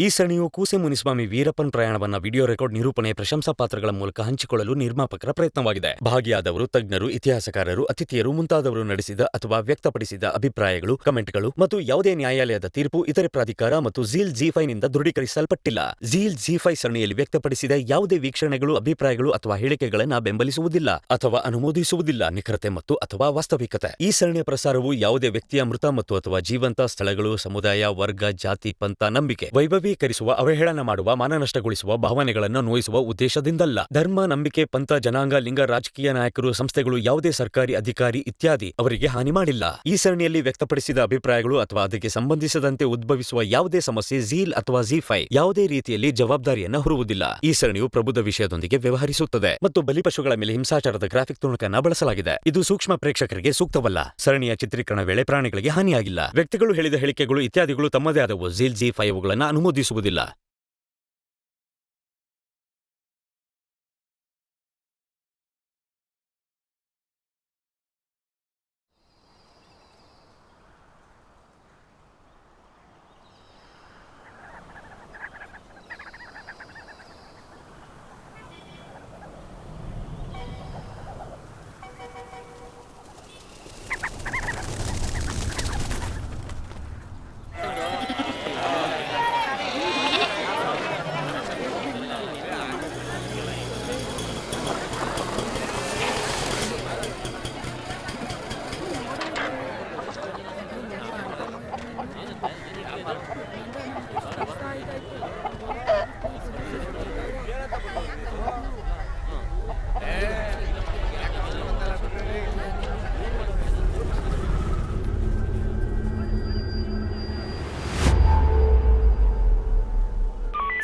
ಈ ಸರಣಿಯು ಕೂಸೆ ಮುನಿಸ್ವಾಮಿ ವೀರಪ್ಪನ್ ಪ್ರಯಾಣವನ್ನ ವಿಡಿಯೋ ರೆಕಾರ್ಡ್ ನಿರೂಪಣೆ ಪ್ರಶಂಸಾ ಪಾತ್ರಗಳ ಮೂಲಕ ಹಂಚಿಕೊಳ್ಳಲು ನಿರ್ಮಾಪಕರ ಪ್ರಯತ್ನವಾಗಿದೆ. ಭಾಗಿಯಾದವರು ತಜ್ಞರು, ಇತಿಹಾಸಕಾರರು, ಅತಿಥಿಯರು ಮುಂತಾದವರು ನಡೆಸಿದ ಅಥವಾ ವ್ಯಕ್ತಪಡಿಸಿದ ಅಭಿಪ್ರಾಯಗಳು, ಕಮೆಂಟ್ಗಳು ಮತ್ತು ಯಾವುದೇ ನ್ಯಾಯಾಲಯದ ತೀರ್ಪು, ಇತರೆ ಪ್ರಾಧಿಕಾರ ಮತ್ತು ಝೀಲ್ ಜಿ5 ನಿಂದ ದೃಢೀಕರಿಸಲ್ಪಟ್ಟಿಲ್ಲ. ಝೀಲ್ ಜಿ5 ಸರಣಿಯಲ್ಲಿ ವ್ಯಕ್ತಪಡಿಸಿದ ಯಾವುದೇ ವೀಕ್ಷಣೆಗಳು, ಅಭಿಪ್ರಾಯಗಳು ಅಥವಾ ಹೇಳಿಕೆಗಳನ್ನು ಬೆಂಬಲಿಸುವುದಿಲ್ಲ ಅಥವಾ ಅನುಮೋದಿಸುವುದಿಲ್ಲ. ನಿಖರತೆ ಮತ್ತು ಅಥವಾ ವಾಸ್ತವಿಕತೆ. ಈ ಸರಣಿಯ ಪ್ರಸಾರವು ಯಾವುದೇ ವ್ಯಕ್ತಿಯ ಮೃತ ಮತ್ತು ಅಥವಾ ಜೀವಂತ ಸ್ಥಳಗಳು, ಸಮುದಾಯ, ವರ್ಗ, ಜಾತಿ, ಪಂಥ, ನಂಬಿಕೆ, ವೈಭವೀಕರಿಸುವ, ಅವಹೇಳನ ಮಾಡುವ, ಮಾನನಷ್ಟಗೊಳಿಸುವ, ಭಾವನೆಗಳನ್ನು ನೋಯಿಸುವ ಉದ್ದೇಶದಿಂದಲ್ಲ. ಧರ್ಮ, ನಂಬಿಕೆ, ಪಂಥ, ಜನಾಂಗ, ಲಿಂಗ, ರಾಜಕೀಯ ನಾಯಕರು, ಸಂಸ್ಥೆಗಳು, ಯಾವುದೇ ಸರ್ಕಾರಿ ಅಧಿಕಾರಿ ಇತ್ಯಾದಿ ಅವರಿಗೆ ಹಾನಿ ಮಾಡಿಲ್ಲ. ಈ ಸರಣಿಯಲ್ಲಿ ವ್ಯಕ್ತಪಡಿಸಿದ ಅಭಿಪ್ರಾಯಗಳು ಅಥವಾ ಅದಕ್ಕೆ ಸಂಬಂಧಿಸಿದಂತೆ ಉದ್ಭವಿಸುವ ಯಾವುದೇ ಸಮಸ್ಯೆ ಝೀಲ್ ಅಥವಾ ಜಿ5 ಯಾವುದೇ ರೀತಿಯಲ್ಲಿ ಜವಾಬ್ದಾರಿಯನ್ನು ಹೊರುವುದಿಲ್ಲ. ಈ ಸರಣಿಯು ಪ್ರಬುದ್ಧ ವಿಷಯದೊಂದಿಗೆ ವ್ಯವಹರಿಸುತ್ತದೆ ಮತ್ತು ಬಲಿಪಶುಗಳ ಮೇಲೆ ಹಿಂಸಾಚಾರದ ಗ್ರಾಫಿಕ್ ತುಣುಕನ್ನು ಬಳಸಲಾಗಿದೆ. ಇದು ಸೂಕ್ಷ್ಮ ಪ್ರೇಕ್ಷಕರಿಗೆ ಸೂಕ್ತವಲ್ಲ. ಸರಣಿಯ ಚಿತ್ರೀಕರಣ ವೇಳೆ ಪ್ರಾಣಿಗಳಿಗೆ ಹಾನಿಯಾಗಿಲ್ಲ. ವ್ಯಕ್ತಿಗಳು ಹೇಳಿದ ಹೇಳಿಕೆಗಳು ಇತ್ಯಾದಿಗಳು ತಮ್ಮದೇ ಆದವು. ಝೀಲ್ ಜಿ5 ಅವುಗಳನ್ನು ಅನುಮೋದಿಸುವುದಿಲ್ಲ.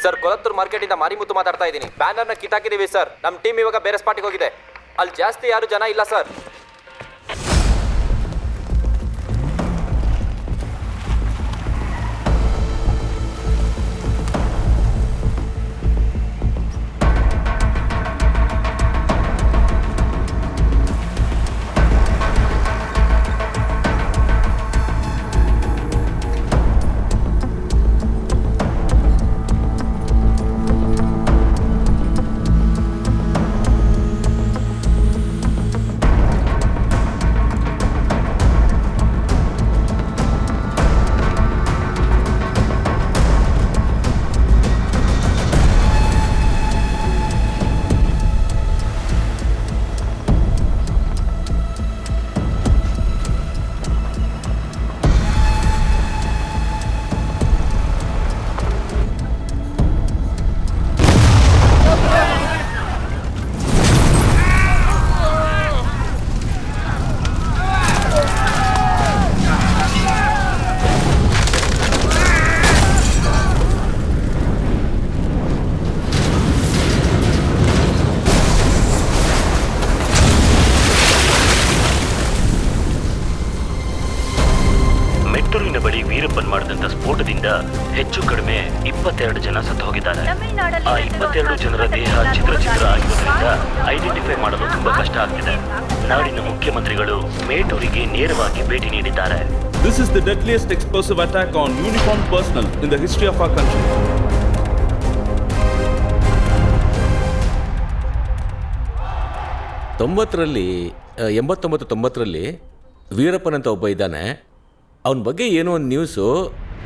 ಸರ್, ಕೊಲತ್ತೂರು ಮಾರ್ಕೆಟ್ ಇಂದ ಮಾರಿಮುತ್ತು ಮಾತಾಡ್ತಾ ಇದ್ದೀನಿ. ಬ್ಯಾನರ್ನ ಕಿತ್ತಾಕಿದೀವಿ ಸರ್. ನಮ್ಮ ಟೀಮ್ ಇವಾಗ ಬೇರೆ ಸ್ಪಾಟಿಗೆ ಹೋಗಿದೆ. ಅಲ್ಲಿ ಜಾಸ್ತಿ ಯಾರು ಜನ ಇಲ್ಲ ಸರ್. ಬಳಿ ವೀರಪ್ಪನ್ ಮಾಡಿದಂತ ಸ್ಫೋಟದಿಂದ ಹೆಚ್ಚು ಕಡಿಮೆ 22 ಜನ ಸತ್ತು ಹೋಗಿದ್ದಾರೆ. ಆ 22 ಜನರ ದೇಹ ಚಿತ್ರ ಆಗಿರೋದ್ರಿಂದ ಐಡೆಂಟಿಫೈ ಮಾಡಲು ತುಂಬಾ ಕಷ್ಟ ಆಗ್ತಿದೆ. ನಾಡಿನ ಮುಖ್ಯಮಂತ್ರಿಗಳು ಮೇಟೂರಿಗೆ ನೇರವಾಗಿ ಭೇಟಿ ನೀಡಿದ್ದಾರೆ. This is the deadliest explosive attack on uniformed personnel in the history of our country. ತೊಂಬತ್ತರಲ್ಲಿ ವೀರಪ್ಪನ್ ಅಂತ ಒಬ್ಬ ಇದ್ದಾನೆ. ಅವನ ಬಗ್ಗೆ ಏನೋ ಒಂದು ನ್ಯೂಸು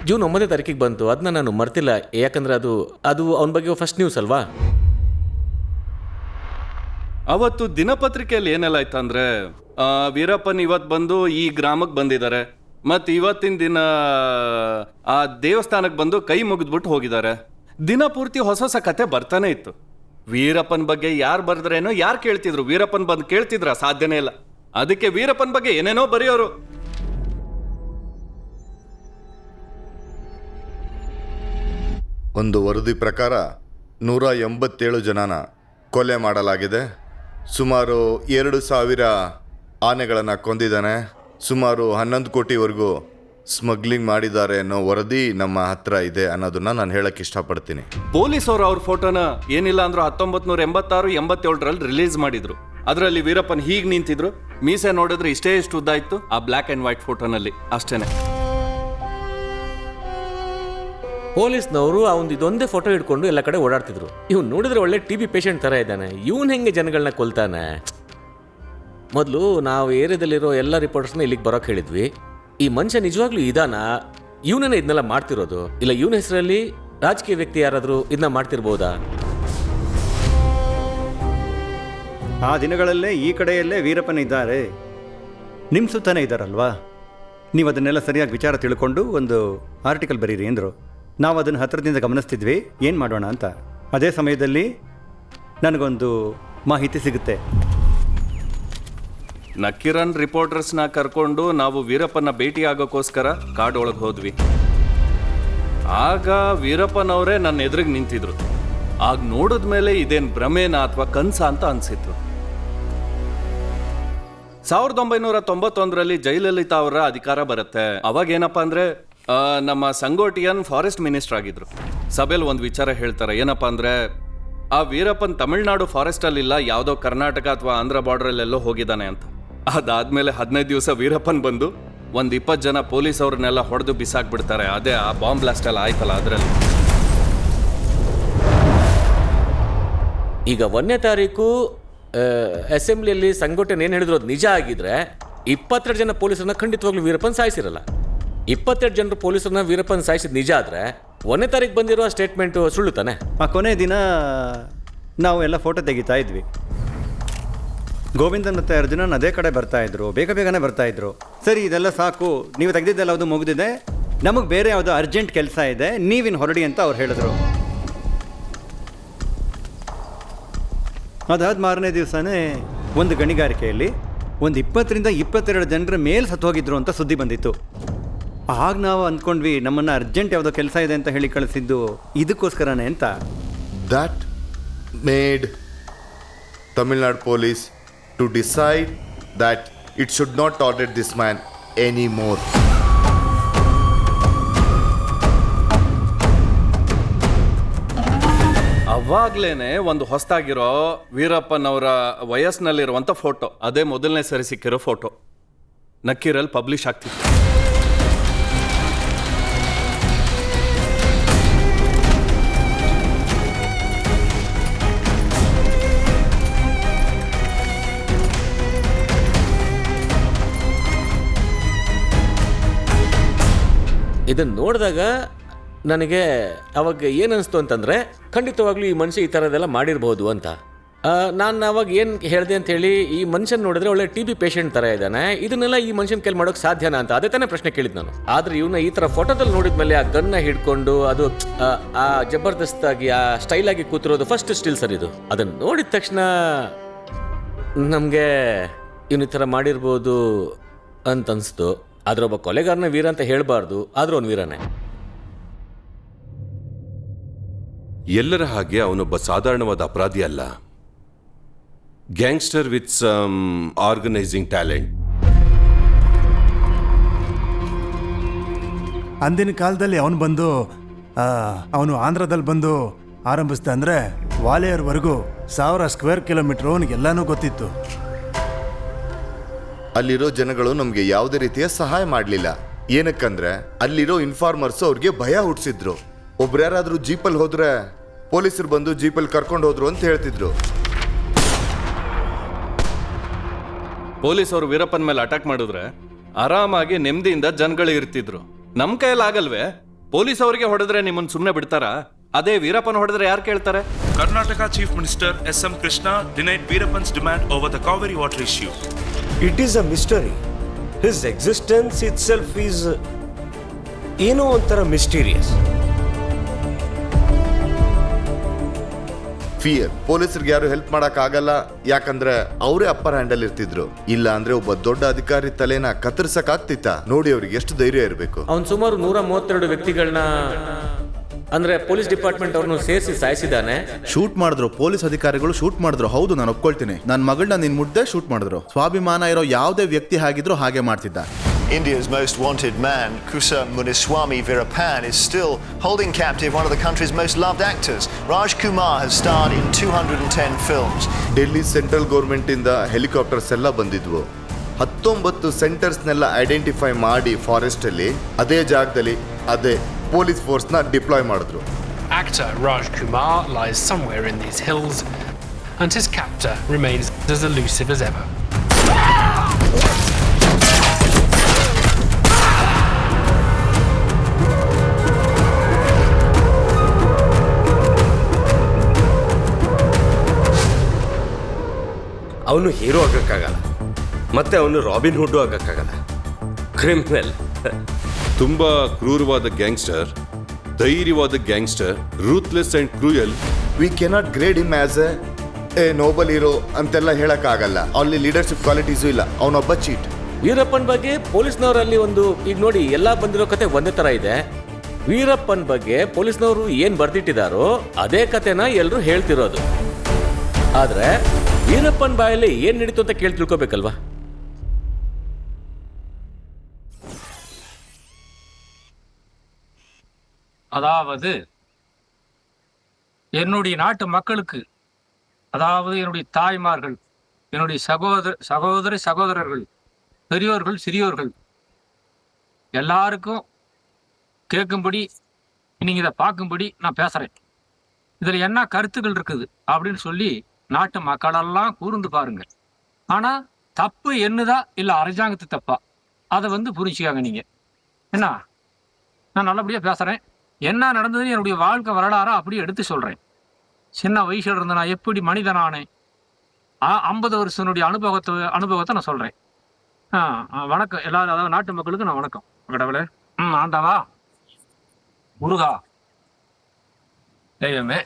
ಜೂನ್ 9ನೇ ತಾರೀಕಿಗೆ ಬಂತು. ಅದನ್ನ ನಾನು ಮರ್ತಿಲ್ಲ, ಯಾಕಂದರೆ ಅದು ಅವನ ಬಗ್ಗೆ ಫಸ್ಟ್ ನ್ಯೂಸ್ ಅಲ್ವಾ. ಅವತ್ತು ದಿನಪತ್ರಿಕೆಯಲ್ಲಿ ಏನೆಲ್ಲ ಆಯ್ತು ಅಂದರೆ, ವೀರಪ್ಪನ್ ಇವತ್ತು ಬಂದು ಈ ಗ್ರಾಮಕ್ಕೆ ಬಂದಿದ್ದಾರೆ, ಮತ್ತು ಇವತ್ತಿನ ದಿನ ಆ ದೇವಸ್ಥಾನಕ್ಕೆ ಬಂದು ಕೈ ಮುಗಿದ್ಬಿಟ್ಟು ಹೋಗಿದ್ದಾರೆ. ದಿನ ಪೂರ್ತಿ ಹೊಸ ಕತೆ ಬರ್ತಾನೆ ಇತ್ತು. ವೀರಪ್ಪನ್ ಬಗ್ಗೆ ಯಾರು ಬರೆದ್ರೇನೋ, ಯಾರು ಕೇಳ್ತಿದ್ರು, ವೀರಪ್ಪನ್ ಬಂದು ಕೇಳ್ತಿದ್ರ? ಸಾಧ್ಯನೇ ಇಲ್ಲ. ಅದಕ್ಕೆ ವೀರಪ್ಪನ್ ಬಗ್ಗೆ ಏನೇನೋ ಬರೆಯೋರು. ಒಂದು ವರದಿ ಪ್ರಕಾರ 187 ಜನನ ಕೊಲೆ ಮಾಡಲಾಗಿದೆ. ಸುಮಾರು 2000 ಆನೆಗಳನ್ನು ಕೊಂದಿದ್ದಾನೆ. ಸುಮಾರು 11 ಕೋಟಿವರೆಗೂ ಸ್ಮಗ್ಲಿಂಗ್ ಮಾಡಿದ್ದಾರೆ ಅನ್ನೋ ವರದಿ ನಮ್ಮ ಹತ್ರ ಇದೆ ಅನ್ನೋದನ್ನ ನಾನು ಹೇಳಕ್ ಇಷ್ಟಪಡ್ತೀನಿ. ಪೊಲೀಸ್ ಅವರು ಅವ್ರ ಫೋಟೋನ ಏನಿಲ್ಲ ಅಂದ್ರೂ 1986-87ರಲ್ಲಿ ರಿಲೀಸ್ ಮಾಡಿದ್ರು. ಅದರಲ್ಲಿ ವೀರಪ್ಪನ್ ಹೀಗೆ ನಿಂತಿದ್ರು, ಮೀಸೆ ನೋಡಿದ್ರೆ ಇಷ್ಟೇ ಇಷ್ಟು ಉದ್ದ ಇತ್ತು. ಆ ಬ್ಲ್ಯಾಕ್ ಅಂಡ್ ವೈಟ್ ಫೋಟೋನಲ್ಲಿ ಅಷ್ಟೇನೆ. ಪೊಲೀಸ್ನವರು ಅವನು ಇದೊಂದೇ ಫೋಟೋ ಇಟ್ಕೊಂಡು ಎಲ್ಲ ಕಡೆ ಓಡಾಡ್ತಿದ್ರು. ಇವ್ನು ನೋಡಿದ್ರೆ ಒಳ್ಳೆ TB ಪೇಷಂಟ್ ಥರ ಇದ್ದಾನೆ, ಇವನು ಹೆಂಗೆ ಜನಗಳನ್ನ ಕೊಲ್ತಾನೆ? ಮೊದಲು ನಾವು ಏರಿಯಾದಲ್ಲಿರೋ ಎಲ್ಲ ರಿಪೋರ್ಟರ್ಸ್ನ ಇಲ್ಲಿಗೆ ಬರೋಕೆ ಹೇಳಿದ್ವಿ. ಈ ಮನುಷ್ಯ ನಿಜವಾಗ್ಲೂ ಇದಾನ? ಇವನೇ ಇದನ್ನೆಲ್ಲ ಮಾಡ್ತಿರೋದು, ಇಲ್ಲ ಇವನ ಹೆಸರಲ್ಲಿ ರಾಜಕೀಯ ವ್ಯಕ್ತಿ ಯಾರಾದರೂ ಇದನ್ನ ಮಾಡ್ತಿರ್ಬೋದಾ? ಆ ದಿನಗಳಲ್ಲೇ ಈ ಕಡೆಯಲ್ಲೇ ವೀರಪ್ಪನ ಇದ್ದಾರೆ, ನಿಮ್ಮ ಸುತ್ತಾನೆ ಇದ್ದಾರಲ್ವಾ? ನೀವು ಅದನ್ನೆಲ್ಲ ಸರಿಯಾಗಿ ವಿಚಾರ ತಿಳ್ಕೊಂಡು ಒಂದು ಆರ್ಟಿಕಲ್ ಬರೀರಿ ಅಂದರು. ನಾವು ಅದನ್ನು ಹತ್ತಿರದಿಂದ ಗಮನಿಸ್ತಿದ್ವಿ, ಏನು ಮಾಡೋಣ ಅಂತ. ಅದೇ ಸಮಯದಲ್ಲಿ ನನಗೊಂದು ಮಾಹಿತಿ ಸಿಗುತ್ತೆ. ನಕ್ಕಿರನ್ ರಿಪೋರ್ಟರ್ಸ್ನ ಕರ್ಕೊಂಡು ನಾವು ವೀರಪ್ಪನ ಭೇಟಿ ಆಗೋಕ್ಕೋಸ್ಕರ ಕಾಡು ಒಳಗೆ ಹೋದ್ವಿ. ಆಗ ವೀರಪ್ಪನವರೇ ನನ್ನ ಎದುರಿಗೆ ನಿಂತಿದ್ರು. ಆಗ ನೋಡಿದ್ಮೇಲೆ ಇದೇನು ಭ್ರಮೇನ ಅಥವಾ ಕನ್ಸ ಅಂತ ಅನಿಸಿತ್ತು. 1991ರಲ್ಲಿ ಜಯಲಲಿತಾ ಅವರ ಅಧಿಕಾರ ಬರುತ್ತೆ. ಅವಾಗ ಏನಪ್ಪ ಅಂದರೆ ನಮ್ಮ ಸಂಗೋಟಿಯನ್ ಫಾರೆಸ್ಟ್ ಮಿನಿಸ್ಟರ್ ಆಗಿದ್ರು. ಸಭೆಯಲ್ಲಿ ಒಂದು ವಿಚಾರ ಹೇಳ್ತಾರೆ, ಏನಪ್ಪ ಅಂದರೆ ಆ ವೀರಪ್ಪನ್ ತಮಿಳ್ನಾಡು ಫಾರೆಸ್ಟಲ್ಲಿಲ್ಲ, ಯಾವುದೋ ಕರ್ನಾಟಕ ಅಥವಾ ಆಂಧ್ರ ಬಾರ್ಡ್ರಲ್ಲೆಲ್ಲೋ ಹೋಗಿದ್ದಾನೆ ಅಂತ. ಅದಾದಮೇಲೆ 15 ದಿವಸ ವೀರಪ್ಪನ್ ಬಂದು ಒಂದು 20 ಜನ ಪೊಲೀಸ್ ಅವ್ರನ್ನೆಲ್ಲ ಹೊಡೆದು ಬಿಸಾಕ್ಬಿಡ್ತಾರೆ. ಅದೇ ಆ ಬಾಂಬ್ ಬ್ಲಾಸ್ಟ್ ಎಲ್ಲ ಆಯ್ತಲ್ಲ ಅದರಲ್ಲಿ. ಈಗ 1ನೇ ತಾರೀಕು ಅಸೆಂಬ್ಲಿಯಲ್ಲಿ ಸಂಘಟನೆ ಏನು ಹೇಳಿದ್ರು ಅದು ನಿಜ ಆಗಿದ್ರೆ 22 ಜನ ಪೊಲೀಸರನ್ನ ಖಂಡಿತವಾಗ್ಲೂ ವೀರಪ್ಪನ್ ಸಾಯಿಸಿರಲ್ಲ. 22 ಜನರು ಪೊಲೀಸರನ್ನ ವೀರಪ್ಪನ್ ಸಾಯಿಸಿದ ನಿಜ ಆದರೆ 1ನೇ ತಾರೀಕು ಬಂದಿರೋ ಸ್ಟೇಟ್ಮೆಂಟು ಸುಳ್ಳು ತಾನೆ? ಆ ಕೊನೆ ದಿನ ನಾವು ಎಲ್ಲ ಫೋಟೋ ತೆಗಿತಾ ಇದ್ವಿ. ಗೋವಿಂದನ್ ಮತ್ತು ಅರ್ಜುನನ್ ಅದೇ ಕಡೆ ಬರ್ತಾಯಿದ್ರು, ಬೇಗನೆ ಬರ್ತಾಯಿದ್ರು. ಸರಿ, ಇದೆಲ್ಲ ಸಾಕು, ನೀವು ತೆಗೆದಿದ್ದೆಲ್ಲ ಅದು ಮುಗಿದಿದೆ, ನಮಗೆ ಬೇರೆ ಯಾವುದೋ ಅರ್ಜೆಂಟ್ ಕೆಲಸ ಇದೆ, ನೀವಿನ್ನು ಹೊರಡಿ ಅಂತ ಅವ್ರು ಹೇಳಿದ್ರು. ಅದಾದ ಮಾರನೇ ದಿವಸನೇ ಒಂದು ಗಣಿಗಾರಿಕೆಯಲ್ಲಿ ಒಂದು 20ರಿಂದ 22 ಜನರ ಮೇಲೆ ಸತ್ತು ಹೋಗಿದ್ರು ಅಂತ ಸುದ್ದಿ ಬಂದಿತ್ತು. ಆಗ ನಾವು ಅಂದ್ಕೊಂಡ್ವಿ ನಮ್ಮನ್ನು ಅರ್ಜೆಂಟ್ ಯಾವುದೋ ಕೆಲಸ ಇದೆ ಅಂತ ಹೇಳಿ ಕಳಿಸಿದ್ದು ಇದಕ್ಕೋಸ್ಕರನೇ ಅಂತ. That made Tamil Nadu police to decide that it should not tolerate this man anymore. ಅವಾಗ್ಲೇನೆ ಒಂದು ಹೊಸದಾಗಿರೋ ವೀರಪ್ಪನವರ ವಯಸ್ಸಿನಲ್ಲಿರುವಂಥ ಫೋಟೋ, ಅದೇ ಮೊದಲನೇ ಸರಿ ಸಿಕ್ಕಿರೋ ಫೋಟೋ ನಕ್ಕೀರಲ್ಲಿ ಪಬ್ಲಿಷ್ ಆಗ್ತಿತ್ತು. ಇದನ್ನು ನೋಡಿದಾಗ ನನಗೆ ಅವಾಗ ಏನು ಅನಿಸ್ತು ಅಂತಂದರೆ ಖಂಡಿತವಾಗ್ಲೂ ಈ ಮನುಷ್ಯ ಈ ಥರದ್ದೆಲ್ಲ ಮಾಡಿರ್ಬೋದು ಅಂತ. ನಾನು ಅವಾಗ ಏನು ಹೇಳಿದೆ ಅಂಥೇಳಿ, ಈ ಮನುಷ್ಯನ ನೋಡಿದ್ರೆ ಒಳ್ಳೆ TB ಪೇಷಂಟ್ ಥರ ಇದ್ದಾನೆ, ಇದನ್ನೆಲ್ಲ ಈ ಮನುಷ್ಯನ ಕೈಲಿ ಮಾಡೋಕ್ಕೆ ಸಾಧ್ಯನಾ ಅಂತ ಅದೇ ತಾನೇ ಪ್ರಶ್ನೆ ಕೇಳಿದ್ದು ನಾನು. ಆದರೆ ಇವನ್ನ ಈ ಥರ ಫೋಟೋದಲ್ಲಿ ನೋಡಿದ್ಮೇಲೆ ಆ ಗನ್ನ ಹಿಡ್ಕೊಂಡು ಅದು ಆ ಜಬರ್ದಸ್ತಾಗಿ ಆ ಸ್ಟೈಲಾಗಿ ಕೂತಿರೋದು ಫಸ್ಟ್ ಸ್ಟಿಲ್ ಸರ್ ಇದು. ಅದನ್ನು ನೋಡಿದ ತಕ್ಷಣ ನಮಗೆ ಇವನು ಈ ಥರ ಮಾಡಿರ್ಬೋದು ಅಂತ ಅನಿಸ್ತು. ಆದ್ರೆ ಒಬ್ಬ ಕೊಲೆಗಾರನ ವೀರ ಅಂತ ಹೇಳಬಾರ್ದು, ಆದರೂ ಅವನು ವೀರನೇ. ಎಲ್ಲರ ಹಾಗೆ ಅವನೊಬ್ಬ ಸಾಧಾರಣವಾದ ಅಪರಾಧಿ ಅಲ್ಲ, gangster with some organising talent. ಅಂದಿನ ಕಾಲದಲ್ಲಿ ಅವನು ಆಂಧ್ರದಲ್ಲಿ ಬಂದು ಆರಂಭಿಸ್ದ ಅಂದರೆ ವಾಲೆಯರ್ವರೆಗೂ 1000 ಸ್ಕ್ವೇರ್ ಕಿಲೋಮೀಟ್ರ್ ಅವನಿಗೆಲ್ಲನೂ ಗೊತ್ತಿತ್ತು. ಅಲ್ಲಿರೋ ಜನಗಳು ನಮಗೆ ಯಾವುದೇ ರೀತಿಯ ಸಹಾಯ ಮಾಡಲಿಲ್ಲ. ಏನಕ್ಕಂದ್ರೆ ಅಲ್ಲಿರೋ ಇನ್ಫಾರ್ಮರ್ಸ್ ಅವ್ರಿಗೆ ಭಯ ಹುಟ್ಟಿಸಿದ್ರು. ಒಬ್ರು ಯಾರಾದ್ರೂ ಜೀಪಲ್ಲಿ ಹೋದ್ರೆ ಪೊಲೀಸರು ಬಂದು ಜೀಪಲ್ಲಿ ಕರ್ಕೊಂಡು ಹೋದ್ರು ಅಂತ ಹೇಳ್ತಿದ್ರು. ಪೊಲೀಸ್ ಅವರು ವೀರಪ್ಪನ ಮೇಲೆ ಅಟ್ಯಾಕ್ ಮಾಡಿದ್ರೆ ಆರಾಮಾಗಿ ನೆಮ್ಮದಿಯಿಂದ ಜನಗಳು ಇರ್ತಿದ್ರು. ನಮ್ಮ ಕೈಯಲ್ಲಿ ಆಗಲ್ವೇ? ಪೊಲೀಸ್ ಅವರಿಗೆ ಹೊಡೆದ್ರೆ ನಿಮ್ಮನ್ನು ಸುಮ್ಮನೆ ಬಿಡ್ತಾರಾ? ಅದೇ ವೀರಪ್ಪನ ಹೊಡೆದ್ರೆ ಯಾರು ಕೇಳ್ತಾರೆ? Karnataka Chief Minister S.M. Krishna denied Veerappan's demand over the Kaveri water issue. It is a mystery. His existence itself is ಒಂಥರ ಮಿಸ್ಟೀರಿಯಸ್. ಫಿಯರ್. ಪೊಲೀಸರಿಗೆ ಯಾರು ಹೆಲ್ಪ್ ಮಾಡಕ್ ಆಗಲ್ಲ, ಯಾಕಂದ್ರೆ ಅವರೇ ಅಪ್ಪರ್ ಹ್ಯಾಂಡಲ್ ಇರ್ತಿದ್ರು. ಇಲ್ಲ ಅಂದ್ರೆ ಒಬ್ಬ ದೊಡ್ಡ ಅಧಿಕಾರಿ ತಲೆನ ಕತ್ತರಿಸಕ್ ಆಗ್ತಿತ್ತ? ನೋಡಿ ಅವ್ರಿಗೆ ಎಷ್ಟು ಧೈರ್ಯ ಇರಬೇಕು. ಅವನು ಸುಮಾರು 132 ವ್ಯಕ್ತಿಗಳನ್ನ ಅಂದ್ರೆ ಪೊಲೀಸ್ ಡಿಪಾರ್ಟ್ಮೆಂಟ್ ಅವ್ರನ್ನು ಸೇರಿಸಿ ಸಾಯಿಸಿದ್ದಾನೆ. ಶೂಟ್ ಮಾಡಿದ್ರು, ಪೊಲೀಸ್ ಅಧಿಕಾರಿಗಳು ಶೂಟ್ ಮಾಡಿದ್ರು. ಹೌದು, ನಾನು ಒಪ್ಕೊಳ್ತೀನಿ. ನನ್ನ ಮಗಳನ್ನ ನಿನ್ ಮುಡ್ದೆ ಶೂಟ್ ಮಾಡಿದ್ರು. ಸ್ವಾಭಿಮಾನ ಇರೋ ಯಾವುದೇ ವ್ಯಕ್ತಿ ಹಾಗಿದ್ರು ಹಾಗೆ ಮಾಡ್ತಿದ್ದ. India's most wanted man, Kusa Muniswamy Veerappan, is still holding captive one of the country's most loved actors. Raj Kumar has starred in 210 films. Delhi central government ಇಂದ ಹೆಲಿಕಾಪ್ಟರ್ಸ್ ಎಲ್ಲ ಬಂದಿದ್ವು. 19 ಸೆಂಟರ್ಸ್ನೆಲ್ಲ ಐಡೆಂಟಿಫೈ ಮಾಡಿ ಫಾರೆಸ್ಟ್ ಅಲ್ಲಿ ಅದೇ ಜಾಗದಲ್ಲಿ ಅದೇ ಪೊಲೀಸ್ ಫೋರ್ಸ್ನ ಡಿಪ್ಲಾಯ್ ಮಾಡಿದ್ರು. Actor Raj Kumar lies somewhere in these hills, and his captor remains as elusive as ever. ಅವನು hero ಆಗಕ್ಕಾಗಲ್ಲ, ಮತ್ತೆ ಅವನು ರಾಬಿನ್ ಹುಡ್ ಆಗಕ್ಕಾಗಲ್ಲ. ಕ್ರಿಮಿನಲ್. ತುಂಬಾ ಕ್ರೂರವಾದ ಗ್ಯಾಂಗ್ಸ್ಟರ್, ಧೈರ್ಯವಾದ gangster, ruthless and cruel. We cannot grade him as a noble hero ಅಂತೆಲ್ಲ ಹೇಳಕ್ಕಾಗಲ್ಲ. ಅಲ್ಲಿ ಲೀಡರ್ಶಿಪ್ ಕ್ವಾಲಿಟೀಸು ಇಲ್ಲ, ಅವನೊಬ್ಬ ಚೀಟ್. ವೀರಪ್ಪನ್ ಬಗ್ಗೆ ಪೊಲೀಸ್ನವರಲ್ಲಿ ಒಂದು, ಈಗ ನೋಡಿ ಎಲ್ಲ ಬಂದಿರೋ ಕತೆ ಒಂದೇ ತರ ಇದೆ. ವೀರಪ್ಪನ್ ಬಗ್ಗೆ ಪೊಲೀಸ್ನವರು ಏನ್ ಬರ್ದಿಟ್ಟಿದಾರೋ ಅದೇ ಕತೆನ ಎಲ್ಲರೂ ಹೇಳ್ತಿರೋದು. ಆದ್ರೆ ವೀರಪ್ಪನ್ ಬಾಯಲ್ಲಿ ಏನ್ ನಡೀತು ಅಂತ ಕೇಳಿ ತಿಳ್ಕೊಬೇಕಲ್ವಾ? அதாவது என்னுடைய நாட்டு மக்களுக்கு, அதாவது என்னுடைய தாய்மார்கள், என்னுடைய சகோதரர்கள், பெரியோர்கள், சிறியோர்கள் எல்லாருக்கும் கேட்கும்படி, நீங்க இதை பார்க்கும்படி நான் பேசுறேன். இதுல என்ன கருத்துக்கள் இருக்குது அப்படின்னு சொல்லி நாட்டு மக்களெல்லாம் கூர்ந்து பாருங்க. ஆனா தப்பு என்னதா இல்ல அரசாங்கத்து தப்பா அதை புரிச்சுக்காங்க நீங்க. என்ன, நான் நல்லபடியா பேசுறேன். என்ன நடந்ததுன்னு என்னுடைய வாழ்க்கை வரலாறா அப்படியே எடுத்து சொல்றேன். சின்ன வயசுல இருந்த நான் எப்படி மனிதனானேன், 50 வருஷனுடைய அனுபவத்தை நான் சொல்றேன். வணக்கம் எல்லாரும், அதாவது நாட்டு மக்களுக்கு நான் வணக்கம். கடவுளே, ஆண்டவா, முருகா, தெய்வமே.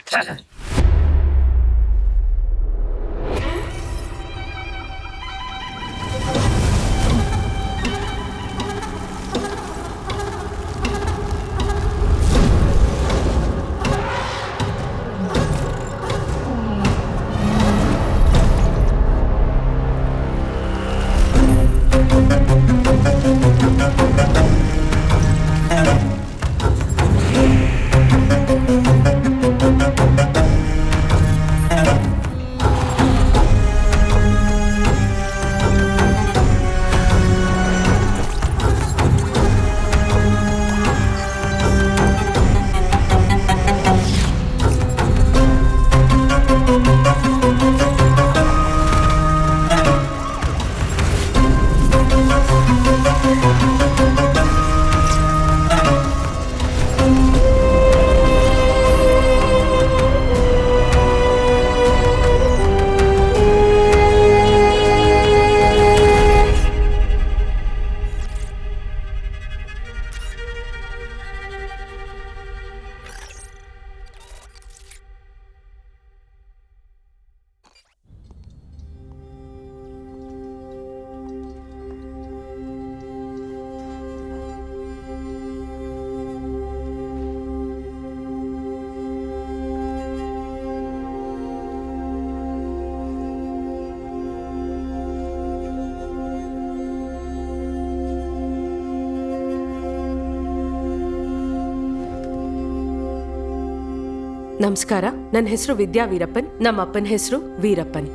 ನಮಸ್ಕಾರ, ನನ್ನ ಹೆಸರು ವಿದ್ಯಾ ವೀರಪ್ಪನ್. ನಮ್ಮ ಅಪ್ಪನ ಹೆಸರು ವೀರಪ್ಪನ್.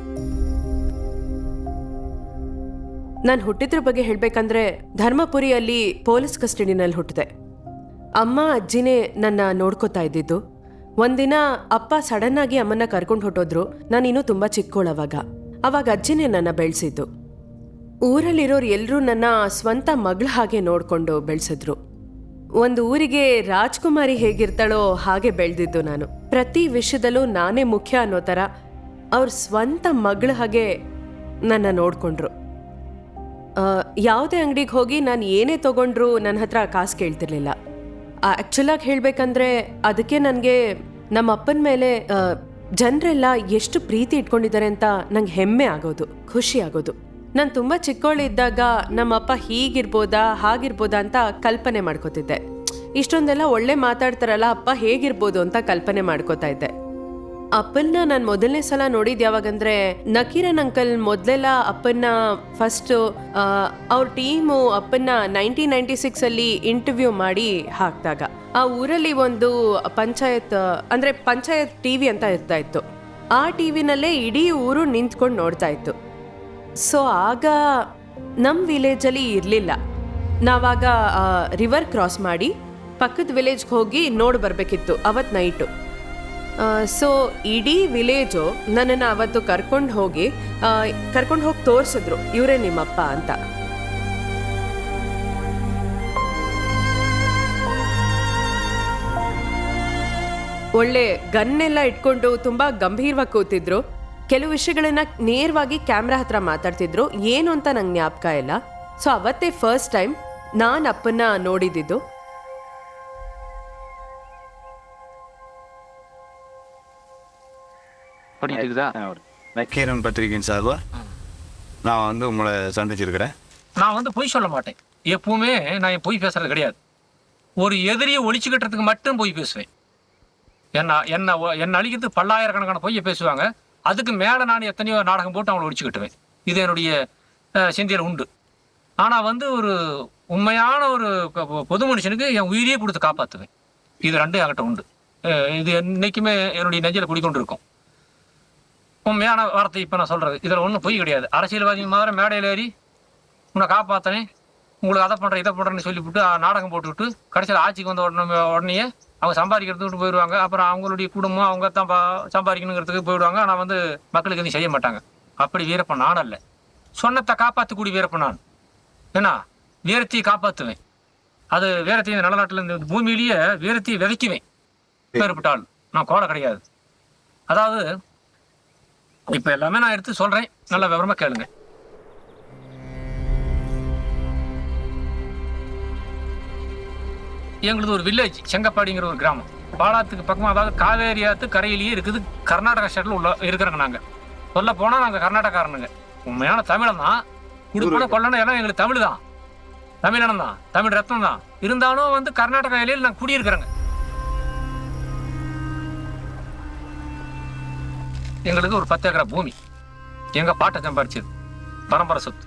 ನಾನು ಹುಟ್ಟಿದ್ರ ಬಗ್ಗೆ ಹೇಳ್ಬೇಕಂದ್ರೆ ಧರ್ಮಪುರಿಯಲ್ಲಿ ಪೊಲೀಸ್ ಕಸ್ಟಡಿನಲ್ಲಿ ಹುಟ್ಟಿದೆ. ಅಮ್ಮ ಅಜ್ಜಿನೇ ನನ್ನ ನೋಡ್ಕೋತಾ ಇದ್ದಿದ್ದು. ಒಂದಿನ ಅಪ್ಪ ಸಡನ್ ಆಗಿ ಅಮ್ಮನ್ನ ಕರ್ಕೊಂಡು ಹೊಟ್ಟೋದ್ರು. ನಾನಿನ್ನೂ ತುಂಬಾ ಚಿಕ್ಕೋಳವಾಗ. ಅವಾಗ ಅಜ್ಜಿನೇ ನನ್ನ ಬೆಳೆಸಿದ್ದು. ಊರಲ್ಲಿರೋರು ಎಲ್ಲರೂ ನನ್ನ ಸ್ವಂತ ಮಗಳ ಹಾಗೆ ನೋಡ್ಕೊಂಡು ಬೆಳೆಸಿದ್ರು. ಒಂದು ಊರಿಗೆ ರಾಜ್ಕುಮಾರಿ ಹೇಗಿರ್ತಾಳೋ ಹಾಗೆ ಬೆಳೆದಿದ್ದು ನಾನು. ಪ್ರತಿ ವಿಷಯದಲ್ಲೂ ನಾನೇ ಮುಖ್ಯ ಅನ್ನೋ ಥರ ಅವ್ರ ಸ್ವಂತ ಮಗಳ ಹಾಗೆ ನನ್ನ ನೋಡ್ಕೊಂಡ್ರು. ಯಾವುದೇ ಅಂಗಡಿಗೆ ಹೋಗಿ ನಾನು ಏನೇ ತೊಗೊಂಡ್ರು ನನ್ನ ಹತ್ರ ಕಾಸು ಕೇಳ್ತಿರ್ಲಿಲ್ಲ. ಆ್ಯಕ್ಚುಲಾಗಿ ಹೇಳಬೇಕಂದ್ರೆ ಅದಕ್ಕೆ ನನಗೆ ನಮ್ಮ ಅಪ್ಪನ ಮೇಲೆ ಜನರೆಲ್ಲ ಎಷ್ಟು ಪ್ರೀತಿ ಇಟ್ಕೊಂಡಿದ್ದಾರೆ ಅಂತ ನಂಗೆ ಹೆಮ್ಮೆ ಆಗೋದು, ಖುಷಿ ಆಗೋದು. ನಾನು ತುಂಬ ಚಿಕ್ಕವಳಿದ್ದಾಗ ನಮ್ಮಪ್ಪ ಹೀಗಿರ್ಬೋದಾ ಹಾಗಿರ್ಬೋದಾ ಅಂತ ಕಲ್ಪನೆ ಮಾಡ್ಕೋತಿದ್ದೆ. ಇಷ್ಟೊಂದೆಲ್ಲ ಒಳ್ಳೆ ಮಾತಾಡ್ತಾರಲ್ಲ, ಅಪ್ಪ ಹೇಗಿರ್ಬೋದು ಅಂತ ಕಲ್ಪನೆ ಮಾಡ್ಕೋತಾ ಇದ್ದೆ. ಅಪ್ಪನ್ನ ನಾನು ಮೊದಲನೇ ಸಲ ನೋಡಿದ್ದು ಯಾವಾಗಂದ್ರೆ, ನಕೀರನ್ ಅಂಕಲ್ ಮೊದಲೆಲ್ಲ ಅಪ್ಪನ್ನ ಫಸ್ಟು ಅವ್ರ ಟೀಮು ಅಪ್ಪನ್ನ 1996 ಇಂಟರ್ವ್ಯೂ ಮಾಡಿ ಹಾಕಿದಾಗ ಆ ಊರಲ್ಲಿ ಒಂದು ಪಂಚಾಯತ್ ಟಿವಿ ಅಂತ ಇರ್ತಾ ಇತ್ತು. ಆ ಟಿವಿನಲ್ಲೇ ಇಡೀ ಊರು ನಿಂತ್ಕೊಂಡು ನೋಡ್ತಾ ಇತ್ತು. ಸೊ ಆಗ ನಮ್ಮ ವಿಲೇಜಲ್ಲಿ ಇರಲಿಲ್ಲ. ನಾವಾಗ ರಿವರ್ ಕ್ರಾಸ್ ಮಾಡಿ ಪಕ್ಕದ ವಿಲೇಜ್ಗೆ ಹೋಗಿ ನೋಡಿ ಬರಬೇಕಿತ್ತು ಅವತ್ತು ನೈಟು. ಸೊ ಇಡೀ ವಿಲೇಜು ನನ್ನನ್ನು ಅವತ್ತು ಕರ್ಕೊಂಡು ಹೋಗಿ ತೋರಿಸಿದ್ರು, ಇವರೇ ನಿಮ್ಮಪ್ಪ ಅಂತ. ಒಳ್ಳೆ ಗನ್ನೆಲ್ಲ ಇಟ್ಕೊಂಡು ತುಂಬ ಗಂಭೀರವಾಗಿ ಕೂತಿದ್ರು. ಕೆಲವು ವಿಷಯಗಳನ್ನ ನೇರವಾಗಿ ಕ್ಯಾಮ್ರಾ ಹತ್ರ ಮಾತಾಡ್ತಿದ್ರು. ಏನು ಅಂತ ನಂಗೆ ಜ್ಞಾಪಕ ಇಲ್ಲ. ಸೊ ಅವತ್ತೇ ಫಸ್ಟ್ ಟೈಮ್ ನಾನು ಅಪ್ಪನ್ನ ನೋಡಿದ್ದು. நக்கீரன் பத்திரிகையின் சார்பா நான் வந்து உங்களை சந்திச்சிருக்கிறேன். நான் வந்து பொய் சொல்ல மாட்டேன். எப்பவுமே நான் பொய் பேசுறது கிடையாது. ஒரு எதிரியை ஒழிச்சு கட்டுறதுக்கு மட்டும் பொய் பேசுவேன். என்ன அழிக்கிறதுக்கு பல்லாயிரக்கணக்கான பொய்யை பேசுவாங்க. அதுக்கு மேலே நான் எத்தனையோ நாடகம் போட்டு அவங்களை ஒழிச்சு கட்டுவேன். இது என்னுடைய சிந்தையில் உண்டு. ஆனால் வந்து ஒரு உண்மையான ஒரு பொது மனுஷனுக்கு என் உயிரியே கொடுத்து காப்பாற்றுவேன். இது ரெண்டும் என்கிட்ட உண்டு. இது என்றைக்குமே என்னுடைய நெஞ்சில் குடிக்கொண்டு இருக்கும். உண்மையான வார்த்தை இப்போ நான் சொல்கிறது, இதில் ஒன்றும் பொய் கிடையாது. அரசியல்வாதி மாதிரி மேடையில் ஏறி உன்னை காப்பாற்றினேன், உங்களுக்கு அதை பண்ணுறேன் இதை பண்ணுறேன்னு சொல்லிவிட்டு நாடகம் போட்டுவிட்டு கடைசியில் ஆட்சிக்கு வந்த உடனே அவங்க சம்பாதிக்கிறதுக்கு போயிடுவாங்க. அப்புறம் அவங்களுடைய குடும்பம் அவங்க தான் சம்பாதிக்கணுங்கிறதுக்கு போயிடுவாங்க. ஆனால் வந்து மக்களுக்கு எதுவும் செய்ய மாட்டாங்க. அப்படி வீரப்பன் நான் அல்ல. சொன்னத்தை காப்பாற்றக்கூடிய வீரப்பன் நான். ஏன்னா வீரத்தையை காப்பாற்றுவேன். அது வீரத்தையும் நல்ல நாட்டில் இந்த பூமியிலேயே வீரத்தையை விதைக்குவேன். வேறுபட்டால் நான் கோடை கிடையாது. அதாவது இப்போ எல்லாமே நான் எடுத்து சொல்கிறேன், நல்ல விவரமாக கேளுங்க. எங்களுது ஒரு வில்லேஜ், செங்கப்பாடிங்கிற ஒரு கிராமம். பாலாத்துக்கு பக்கமாக, அதாவது காவேரி ஆற்று கரையிலேயே இருக்குது. கர்நாடகா ஸ்டேட்டில் உள்ள இருக்கிறாங்க. நாங்கள் சொல்ல போனால் நாங்கள் கர்நாடகாரனுங்க. உண்மையான தமிழன் தான். குடுப்பன கொல்லணும் எல்லாம் எங்களுக்கு தமிழ் தான், தமிழனம் தான், தமிழ் ரத்னம் தான். இருந்தாலும் வந்து கர்நாடகா எல்லையில் நாங்கள் குடியிருக்கிறோங்க. எங்களுக்கு ஒரு 10 ஏக்கரா பூமி எங்கள் பாட்டை சம்பாரிச்சது, பரம்பரை சொத்து.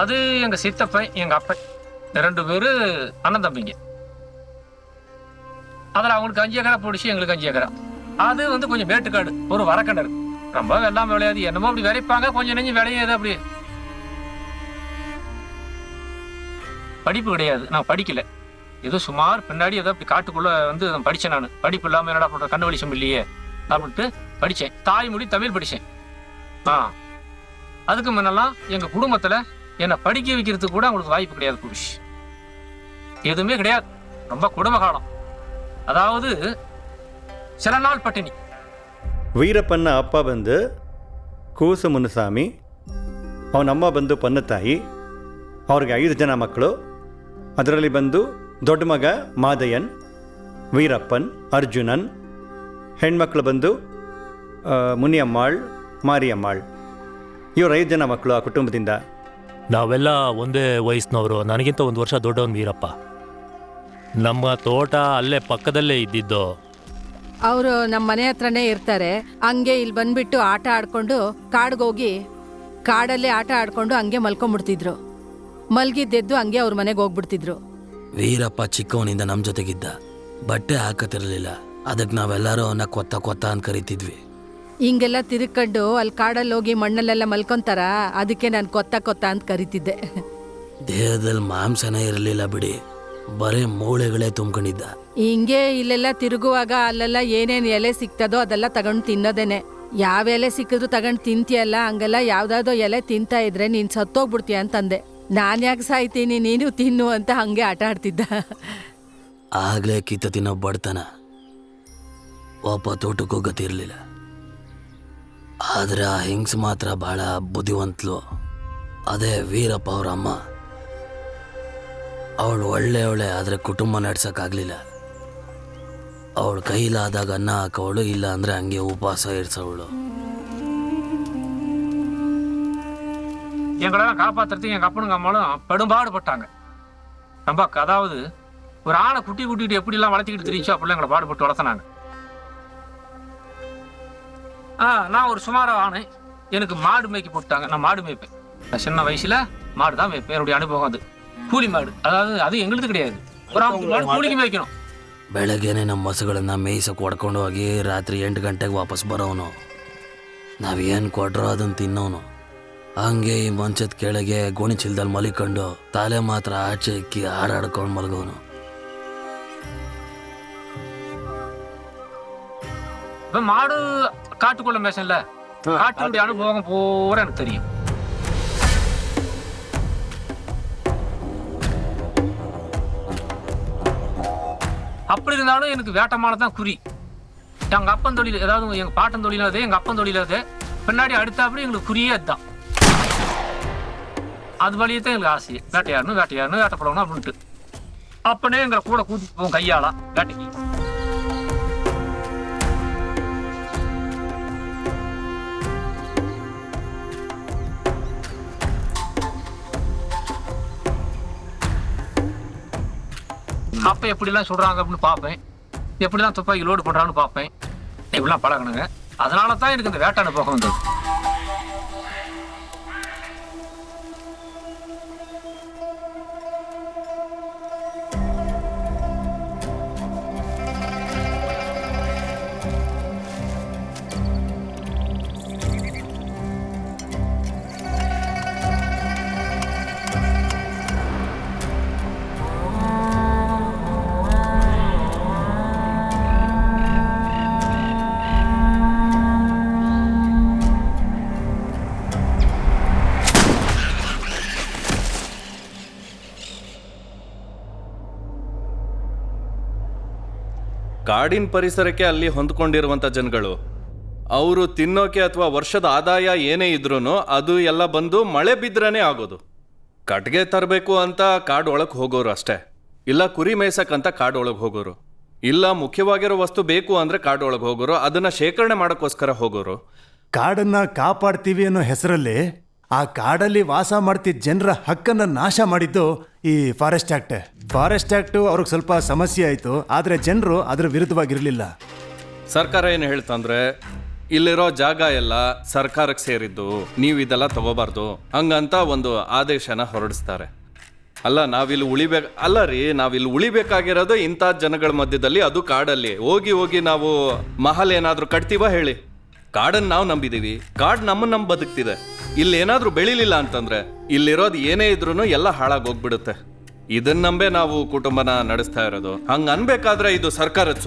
அது எங்கள் சித்தப்பன் எங்கள் அப்பன் 2 பேர் அண்ணன் தம்பிங்க. அதில் அவங்களுக்கு 5 ஏக்கரா போடிச்சு, எங்களுக்கு 5 ஏக்கரா. அது வந்து கொஞ்சம் மேட்டுக்காடு, ஒரு வரக்கிணறு. ரொம்ப வெள்ளாம விளையாது, என்னமோ அப்படி விளைப்பாங்க, கொஞ்சம் நெஞ்சு விளையாது. அப்படி படிப்பு கிடையாது, நான் படிக்கல. ஏதோ சுமார் பின்னாடி ஏதோ அப்படி காட்டுக்குள்ள வந்து படித்தேன். நான் படிப்பு இல்லாமல் என்னடா பண்ணுற, கண்ணு வெளிச்சம் இல்லையே அப்படின்ட்டு படித்தேன். தாய்மொழி தமிழ் படித்தேன். அதுக்கு முன்னெல்லாம் எங்கள் குடும்பத்தில் என்னை படிக்க வைக்கிறதுக்கு கூட அவங்களுக்கு வாய்ப்பு கிடையாது. புருஷ் எதுவுமே கிடையாது. ரொம்ப குடும்ப காலம். அதாவது சில நாள் பட்டினி. ವೀರಪ್ಪನ ಅಪ್ಪ ಬಂದು ಕೂಸು ಮುನುಸ್ವಾಮಿ, ಅವನ ಅಮ್ಮ ಬಂದು ಪನ್ನತಾಯಿ. ಅವ್ರಿಗೆ 5 ಜನ ಮಕ್ಕಳು. ಅದರಲ್ಲಿ ಬಂದು ದೊಡ್ಡ ಮಗ ಮಾದಯ್ಯನ್, ವೀರಪ್ಪನ್, ಅರ್ಜುನನ್. ಹೆಣ್ಮಕ್ಳು ಬಂದು ಮುನಿಯಮ್ಮಾಳ್, ಮಾರಿಯಮ್ಮಾಳ್. ಇವರು 5 ಜನ ಮಕ್ಕಳು ಆ ಕುಟುಂಬದಿಂದ. ನಾವೆಲ್ಲ ಒಂದೇ ವಯಸ್ಸಿನವರು. ನನಗಿಂತ 1 ವರ್ಷ ದೊಡ್ಡವನು ವೀರಪ್ಪ. ನಮ್ಮ ತೋಟ ಅಲ್ಲೇ ಪಕ್ಕದಲ್ಲೇ ಇದ್ದಿದ್ದು. ಅವರು ನಮ್ಮ ಮನೆ ಹತ್ರನೇ ಇರ್ತಾರೆ. ಹಂಗೆ ಇಲ್ಲಿ ಬಂದ್ಬಿಟ್ಟು ಆಟ ಆಡ್ಕೊಂಡು ಕಾಡ್ಗೋಗಿ ಕಾಡಲ್ಲೇ ಆಟ ಆಡ್ಕೊಂಡು ಹಂಗೆ ಮಲ್ಕೊಂಡ್ಬಿಡ್ತಿದ್ರು. ಮಲ್ಗಿದ್ದೆದ್ದು ಹಂಗೆ ಅವ್ರ ಮನೆಗೆ ಹೋಗ್ಬಿಡ್ತಿದ್ರು. ವೀರಪ್ಪ ಚಿಕ್ಕವನಿಂದ ನಮ್ಮ ಜೊತೆಗಿದ್ದ. ಬಟ್ಟೆ ಹಾಕತಿರ್ಲಿಲ್ಲ. ಅದಕ್ಕೆ ನಾವೆಲ್ಲರೂ ಅವನ್ನ ಕೊತ್ತ ಕೊತ್ತ ಅಂತ ಕರಿತಿದ್ವಿ. ಹಿಂಗೆಲ್ಲ ತಿರುಕೊಂಡು ಅಲ್ಲಿ ಕಾಡಲ್ಲಿ ಹೋಗಿ ಮಣ್ಣಲ್ಲೆಲ್ಲ ಮಲ್ಕೊಂತಾರ, ಅದಕ್ಕೆ ನಾನು ಕೊತ್ತ ಕೊತ್ತ ಅಂತ ಕರಿತಿದ್ದೆ. ದೇಹದಲ್ಲಿ ಮಾಂಸನೇ ಇರಲಿಲ್ಲ ಬಿಡಿ, ಬರೇ ಮೂಳೆಗಳೇ ತುಂಬ್ಕೊಂಡಿದ್ದ. ಹಿಂಗೆ ಇಲ್ಲೆಲ್ಲ ತಿರುಗುವಾಗ ಅಲ್ಲೆಲ್ಲ ಏನೇನು ಎಲೆ ಸಿಗ್ತದೋ ಅದೆಲ್ಲ ತಗೊಂಡು ತಿನ್ನೋದೇನೆ. ಯಾವ ಎಲೆ ಸಿಕ್ಕಿದ್ರು ತಗೊಂಡು ತಿಂತೀಯಲ್ಲ, ಹಂಗೆಲ್ಲ ಯಾವ್ದಾವ್ದೋ ಎಲೆ ತಿಂತಾ ಇದ್ರೆ ನೀನು ಸತ್ತೋಗ್ಬಿಡ್ತೀಯ ಅಂತಂದೆ. ನಾನು ಯಾಕೆ ಸಾಯ್ತೀನಿ, ನೀನು ತಿನ್ನು ಅಂತ ಹಂಗೆ ಆಟ ಆಡ್ತಿದ್ದ. ಆಗ್ಲೇ ಕಿತ್ತ ತಿನ್ನೋ ಬಡ್ತನ. ಒಬ್ಬ ತೋಟಕ್ಕೂ ಗತಿರ್ಲಿಲ್ಲ. ಆದ್ರೆ ಆ ಹೆಂಗ್ಸ್ ಮಾತ್ರ ಬಹಳ ಬುದ್ಧಿವಂತಲು. ಅದೇ ವೀರಪ್ಪ ಅವ್ರ ಅಮ್ಮ. ಅವಳು ಒಳ್ಳೆಯವಳೆ, ಆದರೆ ಕುಟುಂಬ ನಡ್ಸೋಕ್ಕಾಗಲಿಲ್ಲ. ಅವಳು ಕೈಲಾದಾಗ ಅನ್ನ ಹಾಕೋವಳು, ಇಲ್ಲ ಅಂದರೆ ಹಂಗೆ ಉಪವಾಸ ಇರಿಸೋವಳು. எங்களெல்லாம் காப்பாற்றுறதுக்கு எங்கள் அப்பனுங்க அம்மாலும் பெரும்பாடுபட்டாங்க. ரொம்ப, அதாவது ஒரு ஆணை குட்டி குட்டிட்டு எப்படிலாம் வளர்த்திக்கிட்டு தெரிஞ்சோ அப்படிலாம் எங்களை பாடுபட்டு வளர்த்தினாங்க. நான் ஒரு சுமார ஆணை. எனக்கு மாடு மேய்க்க போட்டாங்க. நான் மாடு மேய்ப்பேன். நான் சின்ன வயசில் மாடு தான் மேய்ப்பேன். என்னுடைய அனுபவம் அது. ಕೂಲಿ ಮಾಡು, ಅದಾவது ಅದು ಎங்களுದು கிடையாது. ಕೂಲಿಗೆ ಮೇಯ್ಕணும். ಬೆಳಗ್ಗೆನೆ ನಮ್ಮ ಹಸುಗಳನ್ನ ಮೇಯ್ಸಕ್ಕೆ ಹೊಡ್ಕೊಂಡು ಹೋಗಿ ರಾತ್ರಿ 8 ಗಂಟೆಗೆ ವಾಪಸ್ ಬರೋನು. ನಾವೇನು ಕೊಟ್ರೋ ಅದನ್ನು ತಿನ್ನೋನು. ಹಂಗೆ ಈ ಮಂಚದ ಕೆಳಗೆ ಗೋಣಿ ಚೀಲದಲ್ಲಿ ಮಲಿಕೊಂಡು ತಲೆ ಮಾತ್ರ ಆಚೆ ಇಕ್ಕಿ ಹಾರಾಡ್ಕೊಂಡು ಮಲಗೋನು. மாடு காட்டுக்குள்ள மேசன்ல காட்டுடைய அனுபவம் பூரா எனக்கு தெரியும். அப்படி இருந்தாலும் எனக்கு வேட்டமானது தான் குறி. எங்க அப்பன் தொழில், ஏதாவது எங்க பாட்டன் தொழில் அது, எங்க அப்பன் தொழில் அது, பின்னாடி அடுத்தாப்படி எங்களுக்கு குறியே அதுதான். அது வழியே தான் எங்களுக்கு ஆசை, வேட்டையாடணும் வேட்டையாடணும் வேட்டைப்படணும் அப்படின்ட்டு. அப்பனே எங்களை கூட கூட்டிட்டு போவோம் கையாளா வேட்டைக்கு. அப்போ எப்படிலாம் சொல்கிறாங்க அப்படின்னு பார்ப்பேன், எப்படிலாம் துப்பாக்கி லோடு பண்ணுறான்னு பார்ப்பேன். இப்படிலாம் பழகணுங்க. அதனால தான் எனக்கு இந்த வேட்டை அனுபவம் வந்தது. ಕಾಡಿನ ಪರಿಸರಕ್ಕೆ ಅಲ್ಲಿ ಹೊಂದ್ಕೊಂಡಿರುವಂಥ ಜನಗಳು, ಅವರು ತಿನ್ನೋಕೆ ಅಥವಾ ವರ್ಷದ ಆದಾಯ ಏನೇ ಇದ್ರೂ ಅದು ಎಲ್ಲ ಬಂದು ಮಳೆ ಬಿದ್ರೇ ಆಗೋದು. ಕಟ್ಗೆ ತರಬೇಕು ಅಂತ ಕಾಡು ಒಳಗೆ ಹೋಗೋರು ಅಷ್ಟೇ, ಇಲ್ಲ ಕುರಿ ಮೇಯ್ಸಕ್ಕಂತ ಕಾಡು ಒಳಗೆ ಹೋಗೋರು, ಇಲ್ಲ ಮುಖ್ಯವಾಗಿರೋ ವಸ್ತು ಬೇಕು ಅಂದರೆ ಕಾಡು ಒಳಗೆ ಹೋಗೋರು, ಅದನ್ನು ಶೇಖರಣೆ ಮಾಡೋಕ್ಕೋಸ್ಕರ ಹೋಗೋರು. ಕಾಡನ್ನ ಕಾಪಾಡ್ತೀವಿ ಅನ್ನೋ ಹೆಸರಲ್ಲಿ ಆ ಕಾಡಲ್ಲಿ ವಾಸ ಮಾಡ್ತಿದ್ದ ಜನರ ಹಕ್ಕನ್ನು ನಾಶ ಮಾಡಿದ್ದು ಈ ಫಾರೆಸ್ಟ್ ಆ್ಯಕ್ಟ್. ಫಾರೆಸ್ಟ್ ಆ್ಯಕ್ಟು ಅವ್ರಿಗೆ ಸ್ವಲ್ಪ ಸಮಸ್ಯೆ ಆಯಿತು, ಆದರೆ ಜನರು ಅದರ ವಿರುದ್ಧವಾಗಿರಲಿಲ್ಲ. ಸರ್ಕಾರ ಏನು ಹೇಳ್ತಂದ್ರೆ, ಇಲ್ಲಿರೋ ಜಾಗ ಎಲ್ಲ ಸರ್ಕಾರಕ್ಕೆ ಸೇರಿದ್ದು, ನೀವು ಇದೆಲ್ಲ ತಗೋಬಾರ್ದು ಹಂಗಂತ ಒಂದು ಆದೇಶನ ಹೊರಡಿಸ್ತಾರೆ. ಅಲ್ಲ ನಾವಿಲ್ಲಿ ಉಳಿಬೇಕಾಗಿರೋದು ಇಂಥ ಜನಗಳ ಮಧ್ಯದಲ್ಲಿ, ಅದು ಕಾಡಲ್ಲಿ. ಹೋಗಿ ನಾವು ಮಹಲ್ ಏನಾದರೂ ಕಟ್ತೀವ ಹೇಳಿ? ಕಾಡನ್ನು ನಾವು ನಂಬಿದೀವಿ, ಕಾಡು ನಮ್ಮನ್ನು ಬದುಕ್ತಿದೆ. ಇಲ್ಲಿ ಏನಾದರೂ ಬೆಳಿಲಿಲ್ಲ ಅಂತಂದ್ರೆ ಇಲ್ಲಿರೋದು ಏನೇ ಇದ್ರೂ ಎಲ್ಲ ಹಾಳಾಗಿ ಹೋಗ್ಬಿಡುತ್ತೆ. ಇದನ್ನ ನಂಬೆ ನಾವು ಕುಟುಂಬನ ನಡೆಸ್ತಾ ಇರೋದು. ಹಂಗ ಅನ್ಬೇಕಾದ್ರೆ ಇದು ಸರ್ಕಾರದ